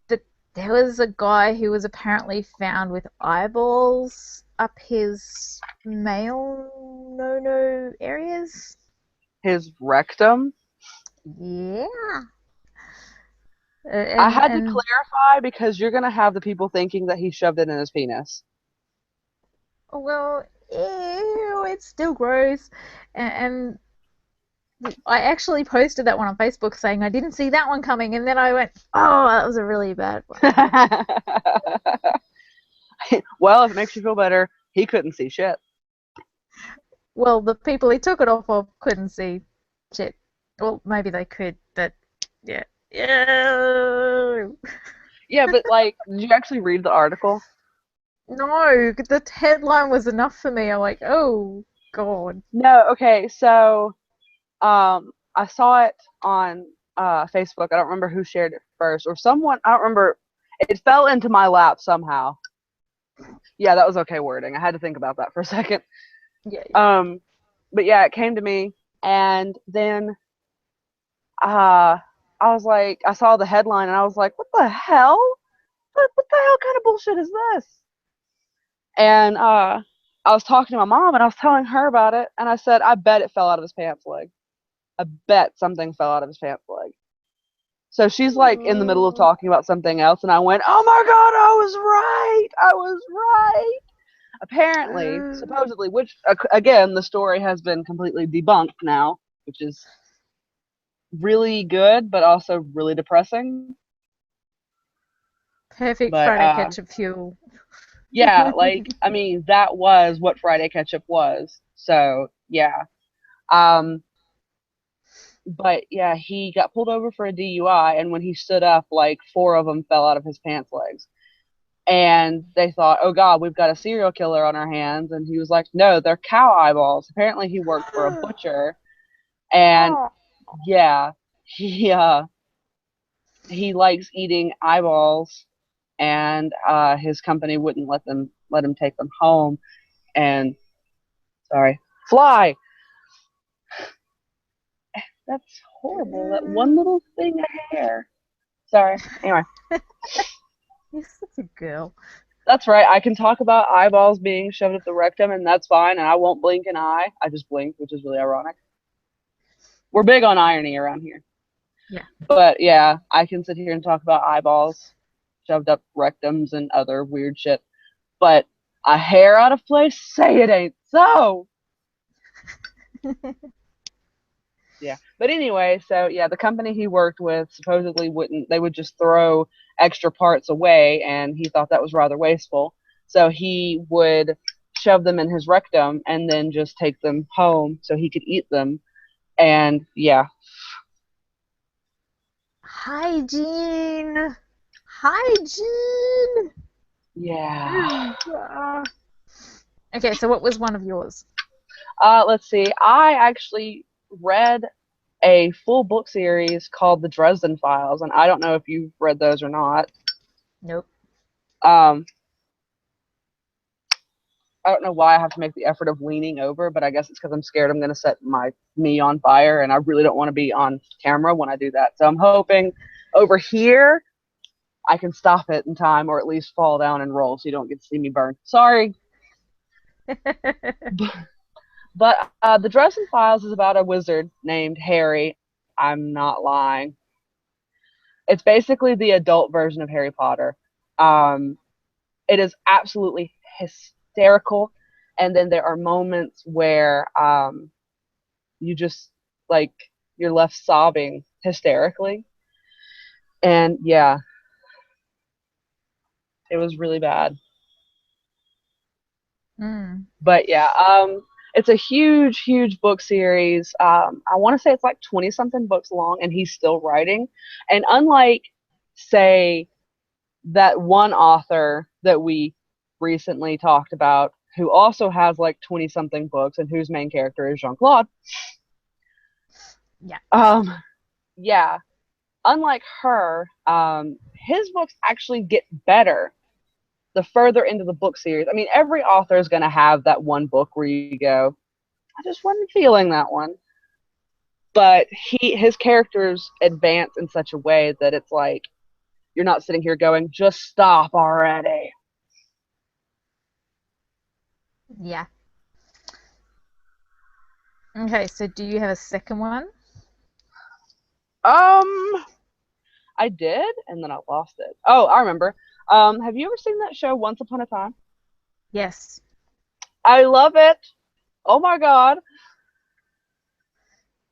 the, there was a guy who was apparently found with eyeballs up his male no areas. His rectum. Yeah, I and had to and clarify because you're gonna have the people thinking that he shoved it in his penis. well, ew, it's still gross. And I actually posted that one on Facebook saying I didn't see that one coming, and then I went, oh, that was a really bad one. Well, if it makes you feel better, he couldn't see shit. Well, the people he took it off of couldn't see shit. Well, maybe they could, but yeah. Yeah. Yeah, but like, did you actually read the article? No, the headline was enough for me. I'm like, oh, God. No. Okay. So, I saw it on Facebook. I don't remember who shared it first, or someone. I don't remember. It fell into my lap somehow. Yeah, that was okay wording. I had to think about that for a second. Yeah, yeah. Um, but yeah, it came to me, and then uh, I was like, I saw the headline, and I was like, what the hell? What the hell kind of bullshit is this? And I was talking to my mom, and I was telling her about it, and I said, I bet it fell out of his pants leg. I bet something fell out of his pants leg. So she's like in the middle of Oh. talking about something else, and I went, "Oh my god, I was right! I was right!" Apparently, supposedly, which again, the story has been completely debunked now, which is really good, but also really depressing. Perfect But Friday ketchup fuel. yeah, like I mean, that was what Friday Ketchup was. So yeah, um, but yeah, he got pulled over for a DUI, and when he stood up, like four of them fell out of his pants legs. And they thought, oh God, we've got a serial killer on our hands. And he was like, no, they're cow eyeballs. Apparently, he worked for a butcher, and Oh. yeah, he likes eating eyeballs, and his company wouldn't let him take them home. And sorry, fly. That's horrible. That one little thing of hair. Sorry. Anyway, You're such a girl. that's right. I can talk about eyeballs being shoved up the rectum, and that's fine. And I won't blink an eye. I just blinked, which is really ironic. We're big on irony around here. Yeah. But yeah, I can sit here and talk about eyeballs, shoved up rectums, and other weird shit. But a hair out of place? Say it ain't so. Yeah. But anyway, so yeah, the company he worked with supposedly wouldn't, they would just throw extra parts away, and he thought that was rather wasteful. So he would shove them in his rectum and then just take them home so he could eat them. And yeah, Hygiene. Hygiene. yeah. Ew. Ah. Okay, so what was one of yours? Let's see. I actually read a full book series called The Dresden Files, and I don't know if you've read those or not. Nope. Um, I don't know why I have to make the effort of leaning over, but I guess it's because I'm scared I'm going to set me on fire, and I really don't want to be on camera when I do that. So I'm hoping over here I can stop it in time, or at least fall down and roll, so you don't get to see me burn. Sorry, but the Dresden Files is about a wizard named Harry. I'm not lying. It's basically the adult version of Harry Potter. Um, it is absolutely hysterical, and then there are moments where you just like you're left sobbing hysterically, and yeah, it was really bad. Mm. But yeah, it's a huge book series. I want to say it's like 20 something books long, and he's still writing. And unlike, say, that one author that we recently talked about, who also has like 20 something books and whose main character is Jean Claude. Yeah. Um, yeah, unlike her, his books actually get better the further into the book series. I mean, every author is going to have that one book where you go, I just wasn't feeling that one. But his characters advance in such a way that it's like you're not sitting here going, just stop already. Yeah. Okay, so do you have a second one? Um, I did, and then I lost it. Oh, I remember. Have you ever seen that show Once Upon a Time? Yes. I love it. Oh my god.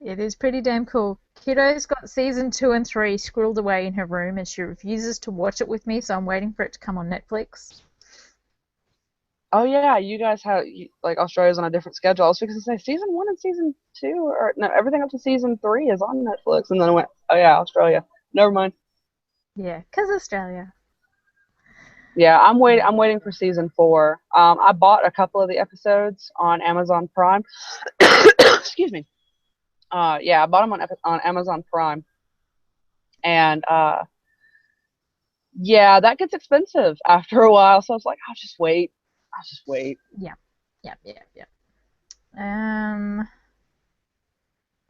It is pretty damn cool. Kiddo's got season 2 and 3 squirreled away in her room and she refuses to watch it with me, so I'm waiting for it to come on Netflix. Oh yeah, you guys have like Australia's on a different schedule. I was fixing to say season 1 and season 2, or no, everything up to season 3 is on Netflix, and then I went, oh yeah, Australia. Never mind. Yeah, 'cause Australia. Yeah, I'm waiting for season 4. I bought a couple of the episodes on Amazon Prime. Excuse me. Yeah, I bought them on Amazon Prime, and yeah, that gets expensive after a while. So I was like, I'll just wait. I'll just wait. Yeah, yeah, yeah, yeah. Um,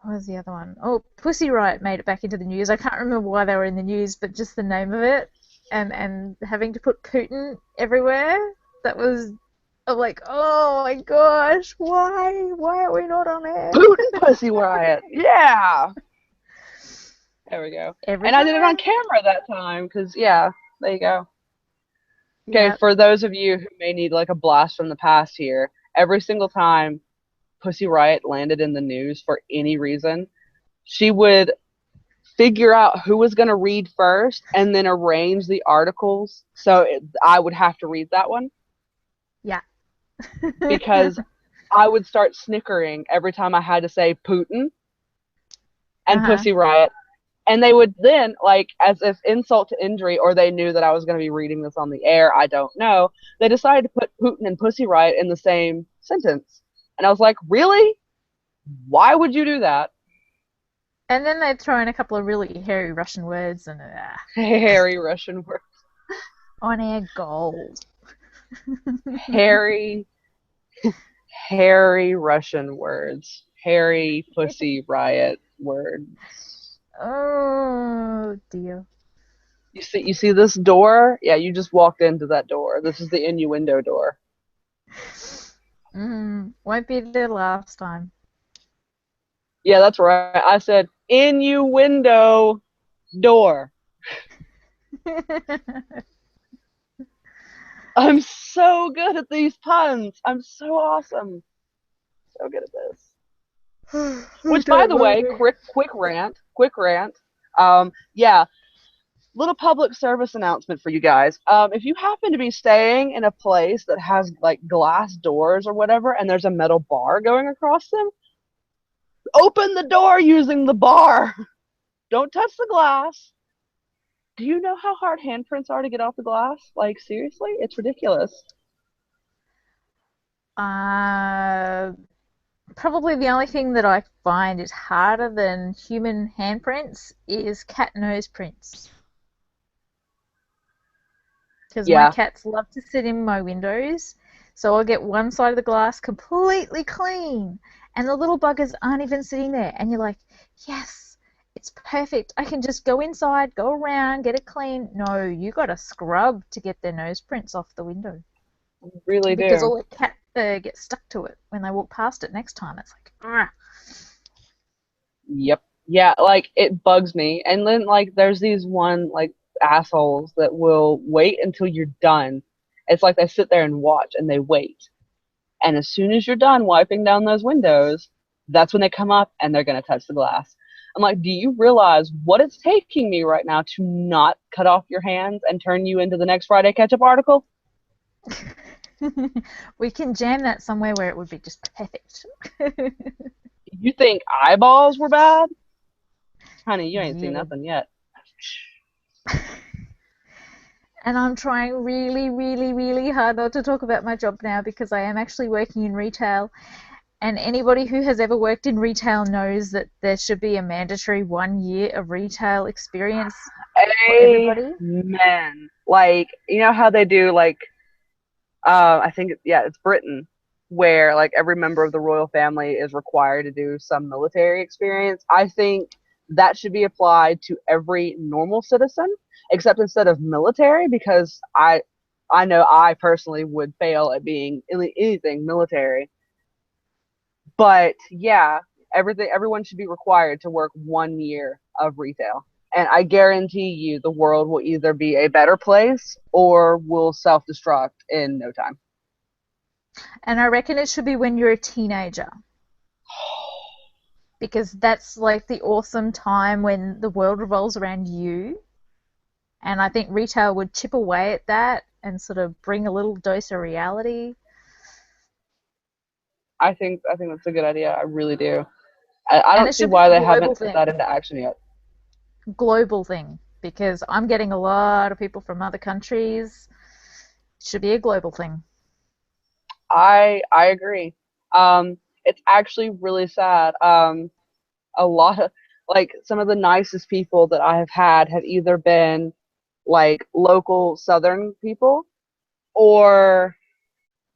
what was the other one? Oh, Pussy Riot made it back into the news. I can't remember why they were in the news, but just the name of it, and having to put Putin everywhere. That was, I'm like, oh my gosh, why? Why are we not on air? Putin Pussy Riot. Yeah. There we go. Every And I did it on time. camera that time because, yeah, there you go. Okay, Yeah. for those of you who may need like a blast from the past here, every single time Pussy Riot landed in the news for any reason, she would figure out who was going to read first and then arrange the articles so I would have to read that one Yeah. because I would start snickering every time I had to say Putin and Uh-huh. Pussy Riot. And they would then, like, as if insult to injury, or they knew that I was going to be reading this on the air, I don't know, they decided to put Putin and Pussy Riot in the same sentence. And I was like, really? Why would you do that? And then they'd throw in a couple of really hairy Russian words and Harry Russian word. on air gold. Harry, Harry Russian words. Harry Pussy Riot words. Oh dear. You see this door? Yeah, you just walked into that door. This is the innuendo door. Won't be the last time. Yeah, that's right. I said innuendo door. I'm so good at these puns. I'm so awesome. So good at this. Which, by Don't the way, worry. quick rant. Yeah, little public service announcement for you guys. If you happen to be staying in a place that has like glass doors or whatever, and there's a metal bar going across them, open the door using the bar. Don't touch the glass. Do you know how hard handprints are to get off the glass? Like, seriously? It's ridiculous. Uh, Probably the only thing that I find is harder than human handprints is cat nose prints. Because my Yeah, cats love to sit in my windows, so I'll get one side of the glass completely clean, and the little buggers aren't even sitting there. And you're like, yes, it's perfect. I can just go inside, go around, get it clean. No, you got to scrub to get their nose prints off the window really because do. all the cat gets stuck to it when they walk past it next time. It's like, ah. Yep. Yeah, like it bugs me. And then like there's these one like assholes that will wait until you're done. It's like they sit there and watch and they wait. And as soon as you're done wiping down those windows, that's when they come up and they're gonna touch the glass. I'm like, do you realize what it's taking me right now to not cut off your hands and turn you into the next Friday Ketchup article? We can jam that somewhere where it would be just perfect. You think eyeballs were bad? Honey, you ain't seen Yeah. nothing yet. And I'm trying really, really, really hard not to talk about my job now because I am actually working in retail. And anybody who has ever worked in retail knows that there should be a mandatory 1 year of retail experience for everybody. Amen. Like, you know how they do like I think yeah, it's Britain where like every member of the royal family is required to do some military experience. I think that should be applied to every normal citizen, except instead of military, because I know I personally would fail at being anything military. But yeah, everyone should be required to work 1 year of retail. And I guarantee you the world will either be a better place or will self destruct in no time. And I reckon it should be when you're a teenager because that's like the awesome time when the world revolves around you. And I think retail would chip away at that and sort of bring a little dose of reality. I think that's a good idea. I really do. I And don't it see should be why a they global haven't put that thing. into action yet. Global thing. Because I'm getting a lot of people from other countries. It should be a global thing. I agree. It's actually really sad. A lot of like some of the nicest people that I have either been like local Southern people or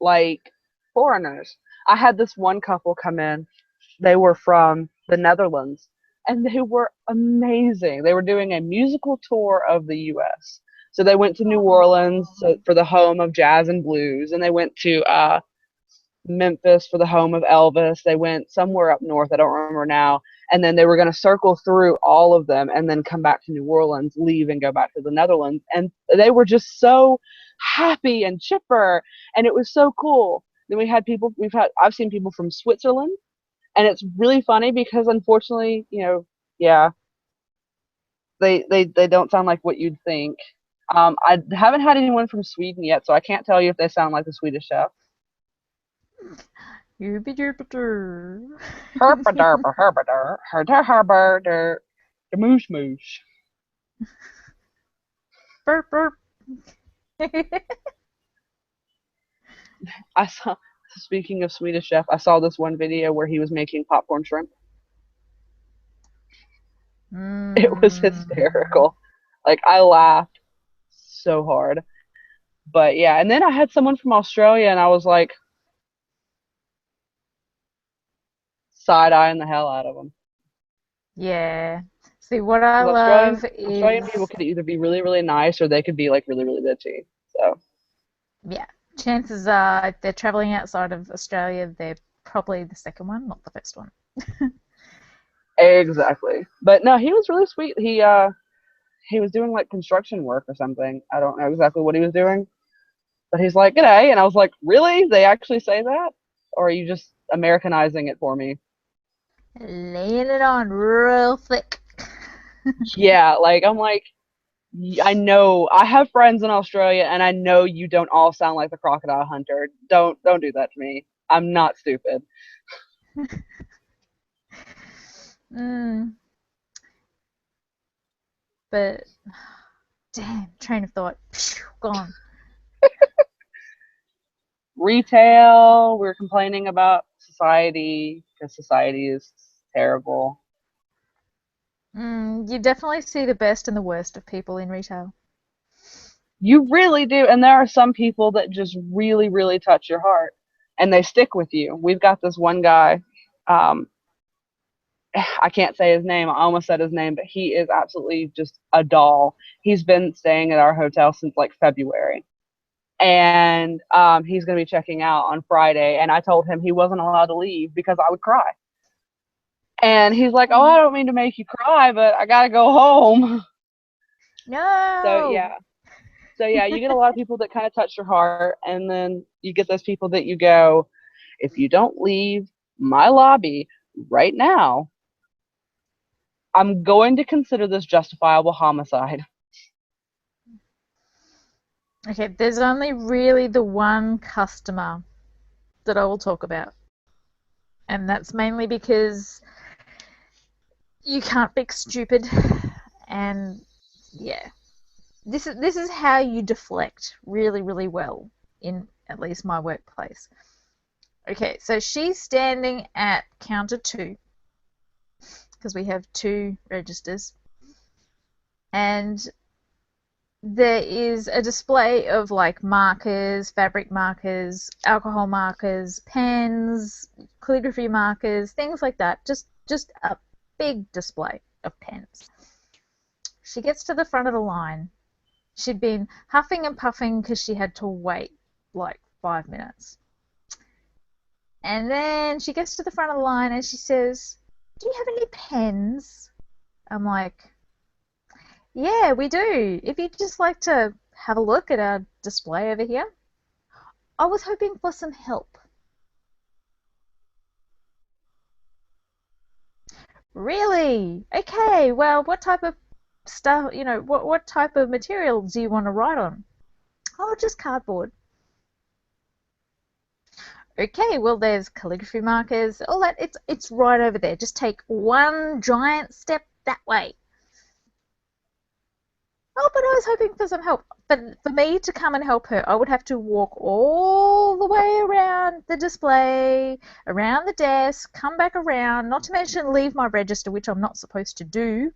like foreigners. I had this one couple come in. They were from the Netherlands and they were amazing. They were doing a musical tour of the US. So they went to New Orleans Aww. for the home of jazz and blues, and they went to Memphis for the home of Elvis. They went somewhere up north, I don't remember now. And then they were going to circle through all of them and then come back to New Orleans, leave and go back to the Netherlands. And they were just so happy and chipper. And it was so cool. Then I've seen people from Switzerland. And it's really funny because unfortunately, yeah, they don't sound like what you'd think. I haven't had anyone from Sweden yet, so I can't tell you if they sound like the Swedish chef. Jupiter. Herpaderpa herbader, herder herbader, the moosh moosh. Burp, burp. I saw, speaking of Swedish chef, I saw this one video where he was making popcorn shrimp. It was Mm. hysterical. Like, I laughed so hard. But yeah, and then I had someone from Australia, and I was like, side eyeing the hell out of them. Yeah. See, what I Because love Australian people is, could either be really, really nice or they could be like really, really bitchy. So, yeah, chances are if they're traveling outside of Australia, they're probably the second one, not the first one. exactly. But no, he was really sweet. He was doing like construction work or something. I don't know exactly what he was doing, but he's like, "G'day," and I was like, "Really? They actually say that, or are you just Americanizing it for me?" Laying it on real thick. Yeah, like I'm like, I know I have friends in Australia, and I know you don't all sound like the crocodile hunter. Don't do that to me. I'm not stupid. Mm, but damn, train of thought, gone. Retail, we're complaining about society because society is terrible. You definitely see the best and the worst of people in retail. You really do. And there are some people that just really, really touch your heart and they stick with you. We've got this one guy. Um, I can't say his name. I almost said his name, but he is absolutely just a doll. He's been staying at our hotel since like February. And he's going to be checking out on Friday. And I told him he wasn't allowed to leave because I would cry. And he's like, "Oh, I Oh, don't mean to make you cry, but I got to go home." So, no. yeah. So yeah, you get a lot of people that kind of touch your heart, and then you get those people that you go, if you don't leave my lobby right now, I'm going to consider this justifiable homicide. Okay, there's only really the one customer that I will talk about, and that's mainly because you can't fix stupid, and yeah. This is how you deflect really, really well in at least my workplace. Okay, so she's standing at counter 2 because we have 2 registers, and there is a display of like markers, fabric markers, alcohol markers, pens, calligraphy markers, things like that. Just a big display of pens. She gets to the front of the line. She'd been huffing and puffing because she had to wait like 5 minutes. And then she gets to the front of the line and she says, "Do you have any pens?" I'm like, "Yeah, we do. If you'd just like to have a look at our display over here." I was hoping for some help. Really? Okay, well, what type of stuff, what type of material do you want to write on? Oh, just cardboard. Okay, well, there's calligraphy markers, all that. It's right over there. Just take one giant step that way. Oh, but I was hoping for some help. But for me to come and help her, I would have to walk all the way around the display, around the desk, come back around, not to mention leave my register, which I'm not supposed to do.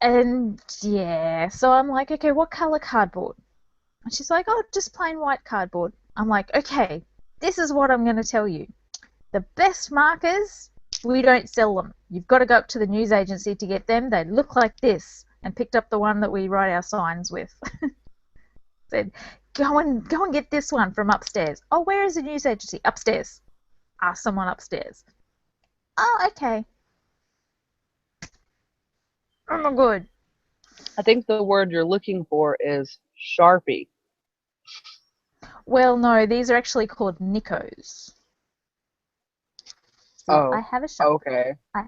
And yeah, so I'm like, okay, what color cardboard? And she's like, oh, just plain white cardboard. I'm like, okay, this is what I'm going to tell you. The best markers, we don't sell them. You've got to go up to the news agency to get them. They look like this. And picked up the one that we write our signs with. Said, go and get this one from upstairs. Oh, where is the news agency? Upstairs. Ask someone upstairs. Oh, okay. Oh my god. I think the word you're looking for is Sharpie. Well, no, these are actually called Nikos. See, I Oh, have a sharp. okay. I,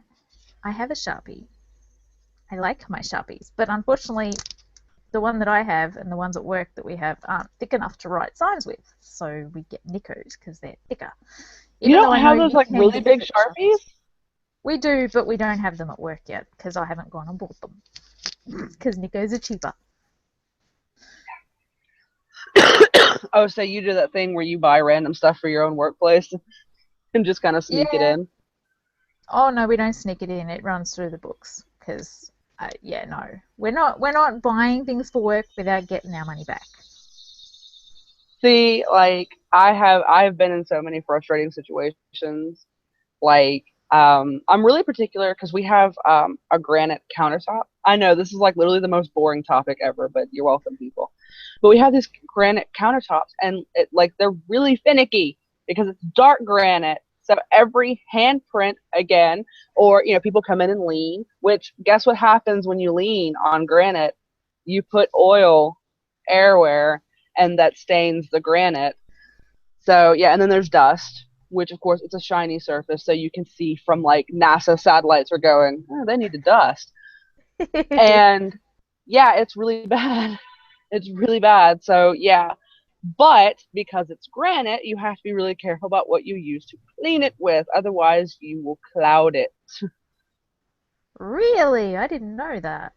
I have a Sharpie. I like my Sharpies, but unfortunately, the one that I have and the ones at work that we have aren't thick enough to write signs with. So we get Nikos because they're thicker. You Even though don't I know have those you like can really get big thick Sharpies? Sharpies. We do, but we don't have them at work yet because I haven't gone and bought them. Because Nikos are cheaper. Oh, so you do that thing where you buy random stuff for your own workplace and just kind of sneak it Yeah. in? Oh no, we don't sneak it in. It runs through the books. Because yeah, no, we're not buying things for work without getting our money back. See, like I've been in so many frustrating situations. Like, I'm really particular because we have a granite countertop. I know this is like literally the most boring topic ever, but you're welcome, people. But we have these granite countertops, and they're really finicky because it's dark granite. So every handprint again, or people come in and lean. Which guess what happens when you lean on granite? You put oil, airwear, and that stains the granite. So yeah, and then there's dust, which of course it's a shiny surface, so you can see from like NASA satellites are going, oh, they need to dust. And yeah, it's really bad. It's really bad. So yeah, but because it's granite, you have to be really careful about what you use to clean it with, otherwise you will cloud it. Really? I didn't know that.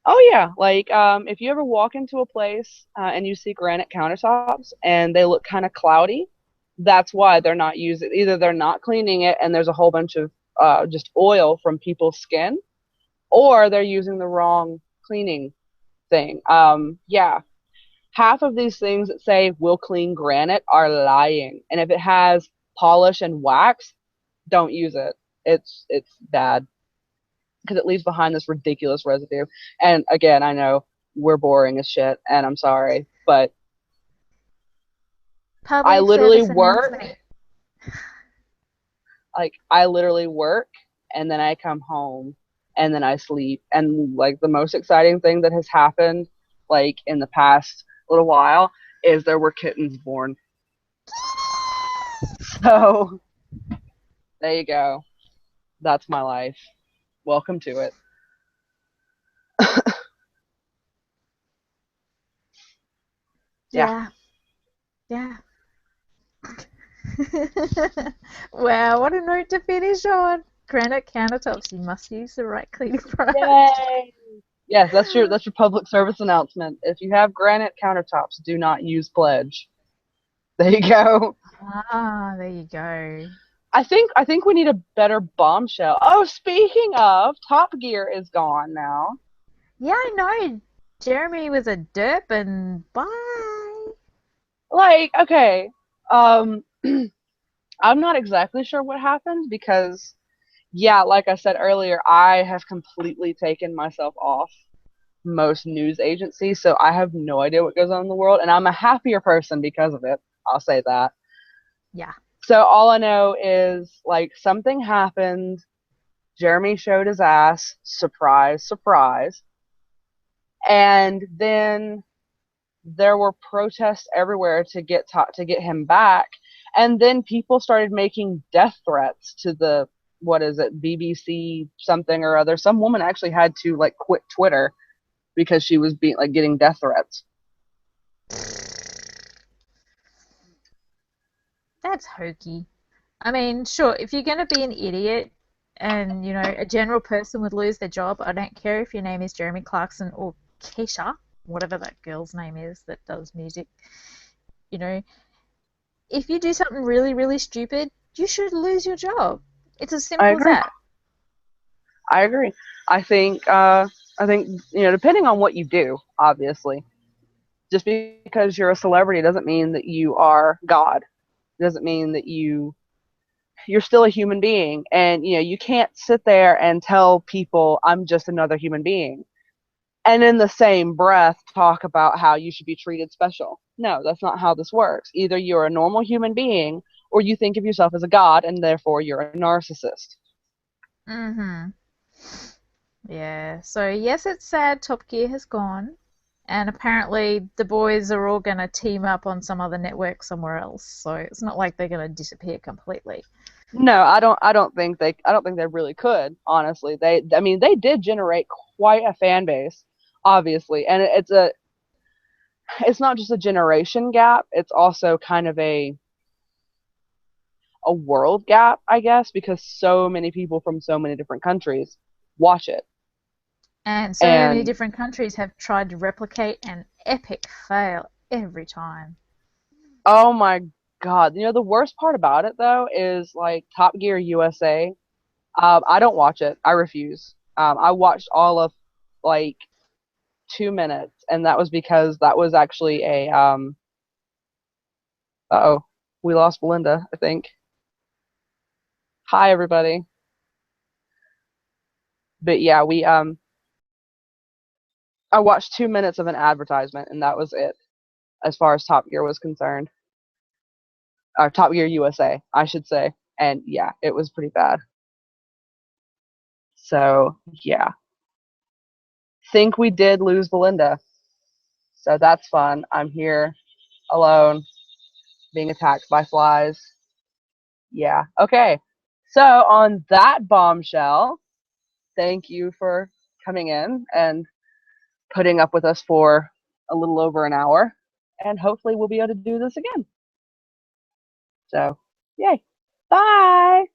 Oh yeah, like if you ever walk into a place and you see granite countertops and they look kind of cloudy, that's why they're not using. Either they're not cleaning it and there's a whole bunch of just oil from people's skin, or they're using the wrong cleaning thing. Yeah, half of these things that say will clean granite are lying, and if it has polish and wax, don't use it. It's bad because it leaves behind this ridiculous residue. And again, I know we're boring as shit, and I'm sorry, but I Public literally service work, announcement. I literally work, and then I come home, and then I sleep. And like the most exciting thing that has happened, like in the past little while, is there were kittens born. So there you go. That's my life. Welcome to it. Yeah. Yeah, yeah. Wow, what a note to finish on. Granite countertops, you must use the right cleaning product. Yay! Yes, that's your public service announcement. If you have granite countertops, do not use pledge. There you go. Ah, there you go. I think we need a better bombshell. Oh, speaking of, Top Gear is gone now. Yeah, I know. Jeremy was a derp and bye. Like, okay, um, I'm not exactly sure what happened because, yeah, like I said earlier, I have completely taken myself off most news agencies, so I have no idea what goes on in the world, and I'm a happier person because of it. I'll say that. Yeah. So all I know is like something happened. Jeremy showed his ass, surprise, surprise, and then there were protests everywhere to get him back, and then people started making death threats to the what is it BBC something or other. Some woman actually had to like quit Twitter because she was being like getting death threats. That's hokey. I mean, sure, if you're going to be an idiot and, a general person would lose their job, I don't care if your name is Jeremy Clarkson or Keisha, whatever that girl's name is that does music. You know, if you do something really, really stupid, you should lose your job. It's as I simple as agree. that. I agree. I think depending on what you do, obviously, just because you're a celebrity doesn't mean that you are God. It doesn't mean that you're still a human being, and you can't sit there and tell people I'm just another human being and in the same breath talk about how you should be treated special. No, that's not how this works. Either you're a normal human being or you think of yourself as a god and therefore you're a narcissist. Mm-hmm. Yeah. So yes, it's sad Top Gear has gone, and apparently the boys are all going to team up on some other network somewhere else. So it's not like they're going to disappear completely. No, I don't think they really could, honestly. I mean, they did generate quite a fan base, obviously. And it's not just a generation gap, it's also kind of a world gap, I guess, because so many people from so many different countries watch it. And so many And different countries have tried to replicate an epic fail every time. oh my God, the worst part about it though is like Top Gear USA. I don't watch it. I refuse. I watched all of like 2 minutes, and that was because that was actually a oh, we lost Belinda, I think. Hi everybody. But yeah, we I watched 2 minutes of an advertisement, and that was it as far as Top Gear was concerned. Or Top Gear USA, I should say. And yeah, it was pretty bad. So yeah, think we did lose Belinda. So that's fun. I'm here alone, being attacked by flies. Yeah. Okay. So on that bombshell, thank you for coming in and putting up with us for a little over an hour. And hopefully we'll be able to do this again. So, yay. Bye.